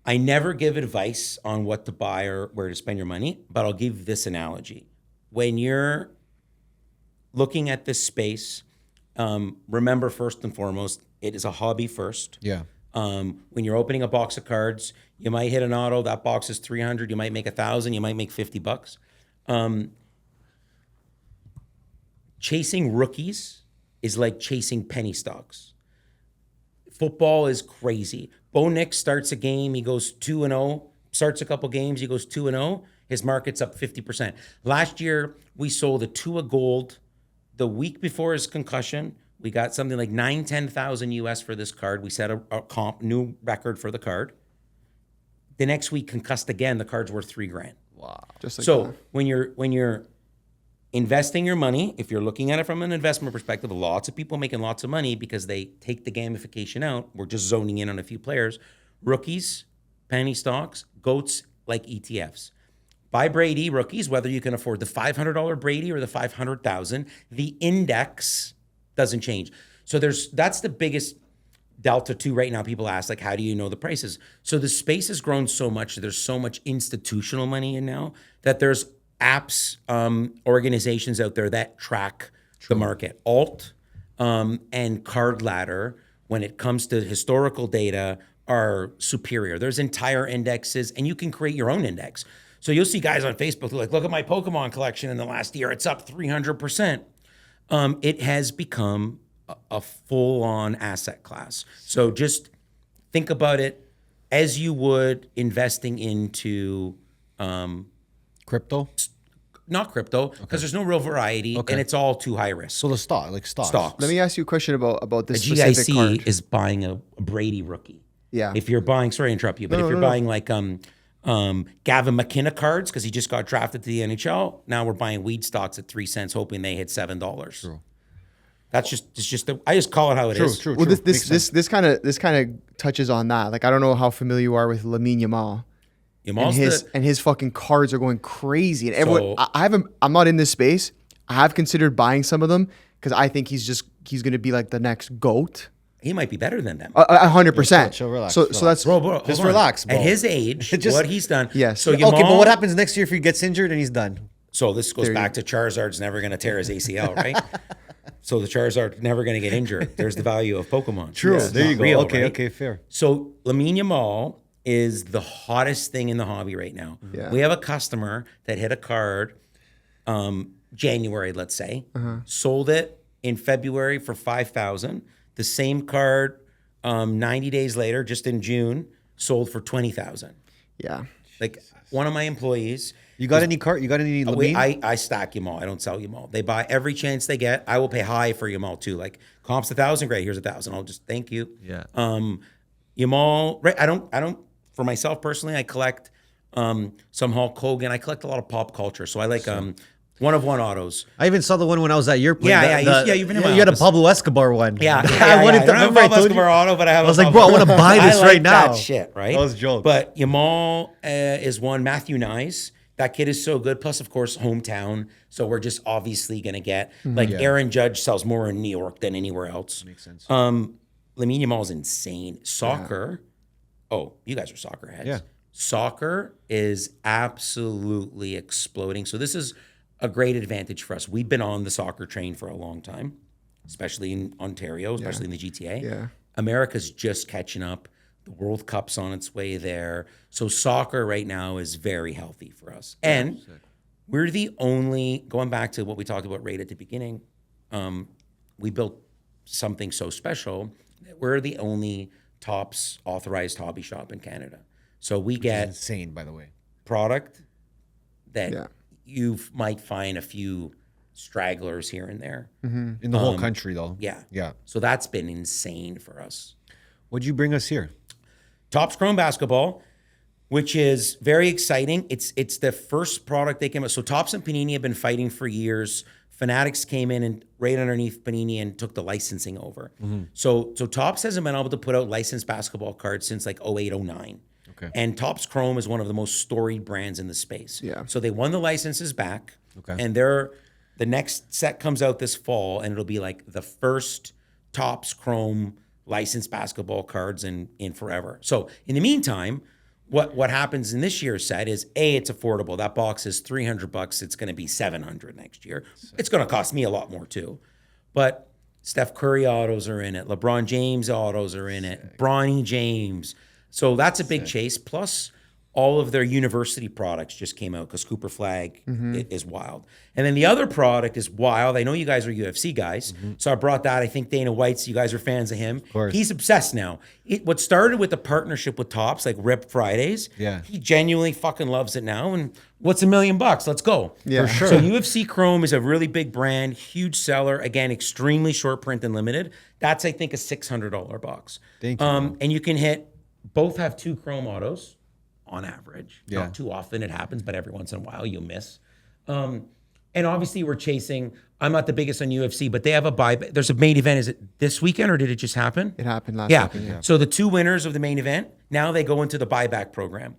I never give advice on what to buy or where to spend your money, but I'll give this analogy. When you're looking at this space, remember first and foremost, it is a hobby first. Yeah. When you're opening a box of cards, you might hit an auto. That box is 300. You might make 1,000. You might make $50. Chasing rookies is like chasing penny stocks. Football is crazy. Bo Nix starts a game, he goes 2-0. Starts a couple games, he goes 2-0. His market's up 50%. Last year, we sold a 2 of gold. The week before his concussion, we got something like 10,000 US for this card. We set a comp new record for the card. The next week, concussed again, the card's worth $3,000. Wow. Just like So that. when you're investing your money, if you're looking at it from an investment perspective, lots of people making lots of money because they take the gamification out. We're just zoning in on a few players. Rookies, penny stocks, GOATs like ETFs. Buy Brady rookies, whether you can afford the $500 Brady or the $500,000, the index doesn't change. So that's the biggest delta too right now. People ask, like, how do you know the prices? So the space has grown so much. There's so much institutional money in now that there's apps, organizations out there that track the market. Alt and Card Ladder, when it comes to historical data, are superior. There's entire indexes, and you can create your own index. So you'll see guys on Facebook who are like, look at my Pokémon collection in the last year. It's up 300%. It has become a full-on asset class. So just think about it as you would investing into Crypto? not crypto, because there's no real variety and it's all too high risk. So the stock, like stocks. Stocks. Let me ask you a question about this A specific GIC card. is buying a Brady rookie. Yeah. If you're buying, sorry to interrupt you, but if you're buying like Gavin McKenna cards because he just got drafted to the NHL, now we're buying weed stocks at 3 cents, hoping they hit $7. True. That's just I just call it how it is. True. Well, Makes this kind of touches on that. Like, I don't know how familiar you are with Lamine Yamal. Yamal's And his fucking cards are going crazy. And everyone, So- I'm not in this space. I have considered buying some of them because I think he's going to be like the next GOAT. he might be better than them. 100%. Chill, relax, So relax. that's Bro, Just hold on. relax, bro. At his age, Just- what he's done. Yes. So Okay, Yamal, Okay, but what happens next year if he gets injured and he's done? So this goes back to Charizard's never going to tear his ACL, right? So the Charizard never going to get injured. There's the value of Pokemon. True. It's There not you go. real, Okay, right? okay, fair. So Lamine Yamal is the hottest thing in the hobby right now. Yeah. We have a customer that hit a card January, let's say, sold it in February for $5,000. The same card 90 days later, just in June, sold for $20,000. yeah. Like one of my employees. You got any cart? You got any Wait, Lamine? I stack Yamal. I don't sell Yamal. They buy every chance they get. I will pay high for Yamal too. Like comp's 1,000, great. Here's 1,000. I'll just thank you. Yeah. Yamal, right? I don't. For myself personally, I collect some Hulk Hogan. I collect a lot of pop culture, so I like one of one autos. I even saw the one when I was at your place. You've been in my You had a office. Pablo Escobar one. I wanted to. don't have Remember a I Pablo told you? Escobar auto, but I have. I was like, bro, I want to buy this I like right now. That shit, right? That was jokes. But Yamal is one. Matthew Nyes. That kid is so good. Plus, of course, hometown. So we're just obviously gonna get like Aaron Judge sells more in New York than anywhere else. Makes sense. Lamine Yamal is insane. Soccer. Oh, you guys are soccer heads. Yeah. Soccer is absolutely exploding. So this is a great advantage for us. We've been on the soccer train for a long time, especially in Ontario, especially in the GTA. Yeah. America's just catching up. The World Cup's on its way there. So soccer right now is very healthy for us. And we're the only, going back to what we talked about right at the beginning, we built something so special that we're the only Tops authorized hobby shop in Canada. So we get Insane, by the way. product that Yeah. you might find a few stragglers here and there. In the whole country, though. Yeah. Yeah. So that's been insane for us. What'd you bring us here? Topps Chrome Basketball, which is very exciting. It's the first product they came out. So Topps and Panini have been fighting for years. Fanatics came in and right underneath Panini and took the licensing over. So Topps hasn't been able to put out licensed basketball cards since like 08, 09. Okay. And Topps Chrome is one of the most storied brands in the space. Yeah. So they won the licenses back. Okay. And the next set comes out this fall, and it'll be like the first Topps Chrome licensed basketball cards in forever. So in the meantime, what happens in this year's set is it's affordable. That box is $300. It's going to be $700 next year. It's going to cost me a lot more too. But Steph Curry autos are in it. LeBron James autos are in it. Bronny James. So that's a big chase. Plus, all of their university products just came out because Cooper Flag is wild. And then the other product is wild. I know you guys are UFC guys, so I brought that. I think Dana White's, you guys are fans of him. Of course. He's obsessed now. What started with the partnership with Topps, like Rip Fridays, Yeah. he genuinely fucking loves it now. And what's $1 million? Let's go. Yeah. For sure. So UFC Chrome is a really big brand, huge seller. Again, extremely short print and limited. That's, I think, a $600 box. Thank you. And you can both have 2 Chrome autos on average. Yeah. Not too often it happens, but every once in a while you'll miss. And obviously we're chasing, I'm not the biggest on UFC, but they have a buyback. There's a main event. Is it this weekend or did it just happen? It happened last Yeah. weekend. Yeah. So the 2 winners of the main event, now they go into the buyback program.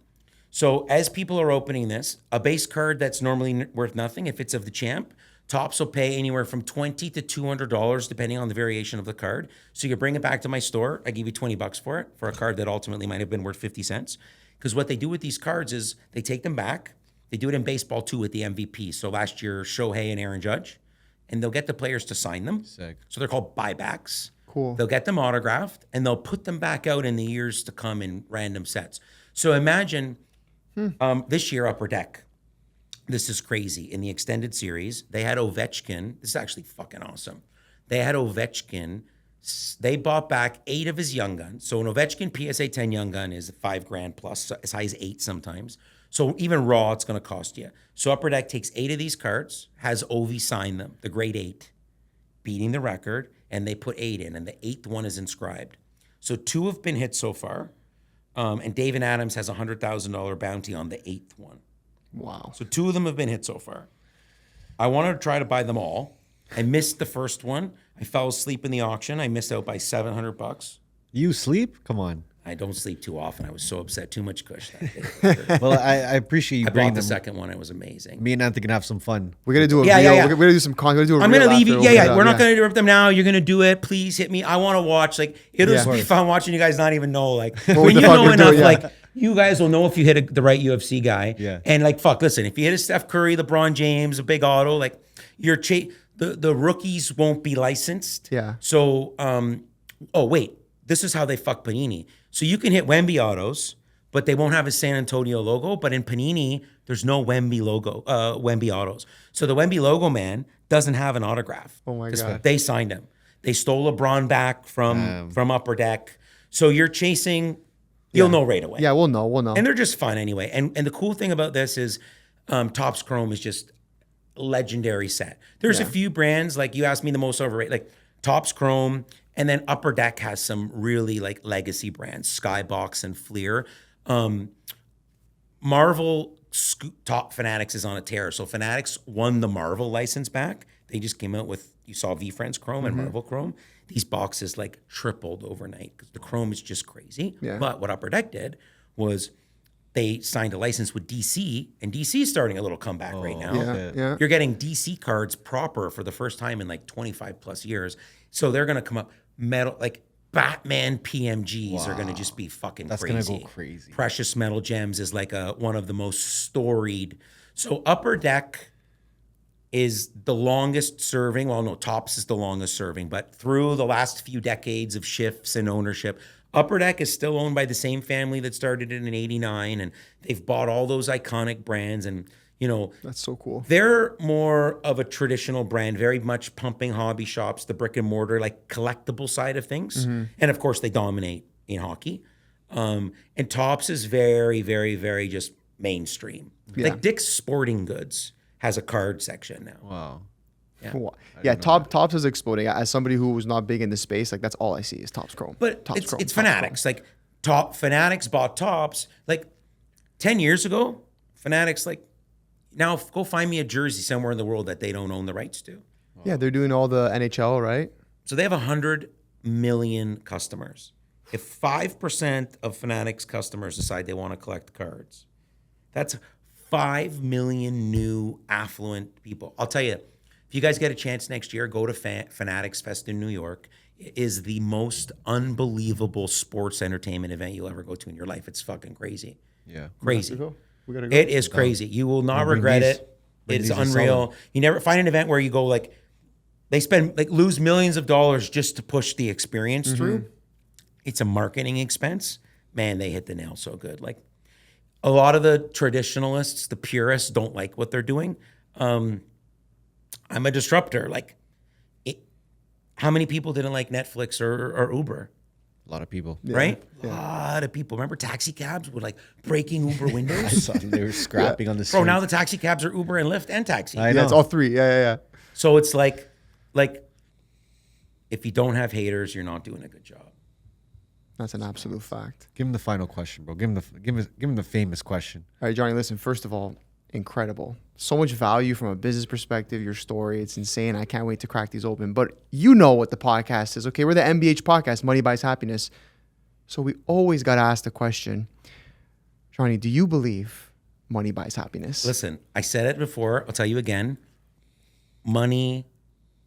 So as people are opening this, a base card that's normally worth nothing, if it's of the champ, Topps will pay anywhere from $20 to $200 depending on the variation of the card. So you bring it back to my store, I give you $20 for it, for a card that ultimately might have been worth 50 cents. Because what they do with these cards is they take them back. They do it in baseball too with the MVP. So last year, Shohei and Aaron Judge, and they'll get the players to sign them. Sick. So they're called buybacks. Cool. They'll get them autographed and they'll put them back out in the years to come in random sets. So imagine this year, Upper Deck. This is crazy. In the extended series, they had Ovechkin. This is actually fucking awesome. They had Ovechkin. They bought back 8 of his young guns. So an Ovechkin PSA 10 young gun is $5,000 plus, as high as 8 sometimes. So even raw, it's going to cost you. So Upper Deck takes 8 of these cards, has Ovi sign them, the grade 8, beating the record, and they put 8 in, and the 8th one is inscribed. So 2 have been hit so far, and David Adams has a $100,000 bounty on the 8th one. Wow. So 2 of them have been hit so far. I wanted to try to buy them all. I missed the first one. I fell asleep in the auction. I missed out by $700. You sleep? Come on. I don't sleep too often. I was so upset. Too much kush that day. Well, I appreciate you I bringing bought the them. second one. It was amazing. Me and Anthony can have some fun. We're gonna do a Yeah, reel. yeah, yeah. We're gonna do some content. We're gonna do a I'm reel gonna leave after you. we Yeah, open it yeah. up. We're not gonna interrupt them now. You're gonna do it. Please hit me. I want to watch. Like it'll Yeah. just be fun watching you guys. Not even know like What when the you fuck know we're enough. doing, yeah. Like you guys will know if you hit the right UFC guy. Yeah. And like fuck, listen. If you hit a Steph Curry, LeBron James, a big auto, like your the rookies won't be licensed. Yeah. So oh wait, this is how they fuck Panini. So you can hit Wemby autos, but they won't have a San Antonio logo. But in Panini, there's no Wemby logo, Wemby autos. So the Wemby logo man doesn't have an autograph. Oh my 'Cause God. They signed him. They stole LeBron back from Upper Deck. So you're chasing, you'll know right away. Yeah, we'll know. We'll know. And they're just fun anyway. And the cool thing about this is Topps Chrome is just legendary set. There's a few brands, like you asked me the most overrated, like Topps Chrome And then Upper Deck has some really like legacy brands, Skybox and Fleer. Marvel Top Fanatics is on a tear. So Fanatics won the Marvel license back. They just came out with, you saw V-Friends Chrome and Marvel Chrome. These boxes like tripled overnight because the Chrome is just crazy. Yeah. But what Upper Deck did was they signed a license with DC, and DC is starting a little comeback right now. Yeah. You're getting DC cards proper for the first time in like 25 plus years. So they're going to come up metal, like Batman PMGs are going to just be fucking That's crazy. going to go crazy. Precious Metal Gems is like one of the most storied. So Upper Deck is the longest serving. Well, no, Topps is the longest serving, but through the last few decades of shifts in ownership, Upper Deck is still owned by the same family that started it in '89, and they've bought all those iconic brands. And you know, That's so cool. they're more of a traditional brand, very much pumping hobby shops, the brick and mortar, like collectible side of things. And of course, they dominate in hockey. And Topps is very, very, very just mainstream. Yeah. Like Dick's Sporting Goods has a card section now. Wow. Yeah, Topps is exploding. As somebody who was not big in the space, like that's all I see is Topps Chrome. But Topps it's Chrome, Topps Fanatics. Like Fanatics bought Topps. Like 10 years ago, Fanatics, like now go find me a jersey somewhere in the world that they don't own the rights to. Chrome. Yeah, they're doing all the NHL, right? So they have 100 million customers. If 5% of Fanatics customers decide they want to collect cards, that's 5 million new affluent people. I'll tell you, if you guys get a chance next year, go to Fanatics Fest in New York. It is the most unbelievable sports entertainment event you'll ever go to in your life. It's fucking crazy. Yeah. Crazy. We gotta go. It is crazy. You will not bring regret these- it. bring It's these and sell unreal. them. You never find an event where you go like, they spend like lose millions of dollars just to push the experience through. It's a marketing expense. Man, they hit the nail so good. Like a lot of the traditionalists, the purists don't like what they're doing. I'm a disruptor. Like how many people didn't like Netflix or Uber? A lot of people. Right? A lot of people. Remember taxi cabs with like breaking Uber windows? They were scrapping on the street. Bro, now the taxi cabs are Uber and Lyft and taxi. I Yeah, know. it's all three. Yeah. So it's like if you don't have haters, you're not doing a good job. That's an absolute fact. Give him the final question, bro. Give him the famous question. All right, Johnny, listen, first of all, incredible. So much value from a business perspective, your story. It's insane. I can't wait to crack these open. But you know what the podcast is, okay? We're the MBH podcast, Money Buys Happiness. So we always got to ask the question, Johnny, do you believe money buys happiness? Listen, I said it before. I'll tell you again. Money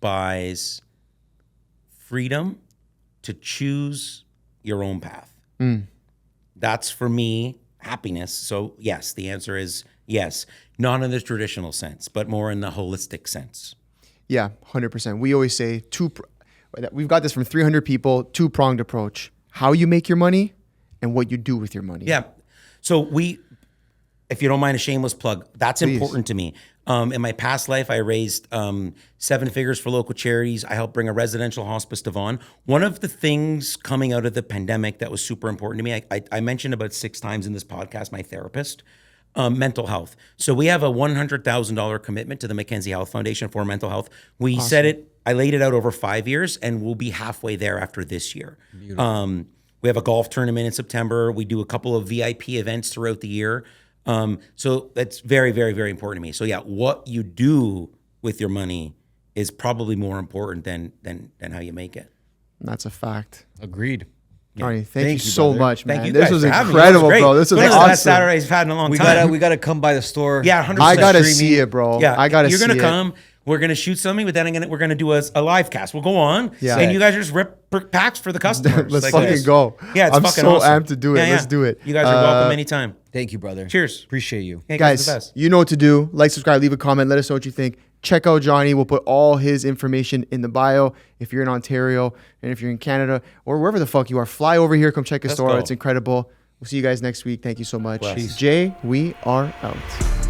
buys freedom to choose your own path. That's for me happiness. So yes, the answer is yes. Not in the traditional sense, but more in the holistic sense. Yeah, 100%. We always say we've got this from 300 people, two-pronged approach. How you make your money and what you do with your money. Yeah. So if you don't mind a shameless plug, that's Please. important to me. In my past life, I raised 7 figures for local charities. I helped bring a residential hospice to Vaughan. One of the things coming out of the pandemic that was super important to me, I mentioned about 6 times in this podcast, my therapist, mental health. So we have a $100,000 commitment to the Mackenzie Health Foundation for mental health. We I laid it out over 5 years, and we'll be halfway there after this year. We have a golf tournament in September. We do a couple of VIP events throughout the year. So that's very, very, very important to me. So yeah, what you do with your money is probably more important than how you make it. That's a fact. Agreed. Johnny, thank you you, so brother. much, man. Thank you This guys was for having me. incredible, This was bro. great. This was One of the awesome. best Saturdays I've had in a long We time. gotta come by the store. Yeah, 100%. I gotta Streaming. see it, bro. Yeah, I gotta see You're gonna it. come. We're gonna shoot something, but then we're gonna do a live cast. We'll go on, Yeah. and you guys just rip packs for the customers. Let's like fucking this. go. Yeah, it's I'm fucking so awesome. amped to do it. Let's do it. You guys are welcome anytime. Thank you, brother. Cheers. Appreciate you. Yeah, Guys, the best. you know what to do. Like, subscribe, leave a comment. Let us know what you think. Check out Johnny. We'll put all his information in the bio. If you're in Ontario and if you're in Canada or wherever the fuck you are, fly over here. Come check his Let's store. go. It's incredible. We'll see you guys next week. Thank you so much. Peace. Jay, we are out.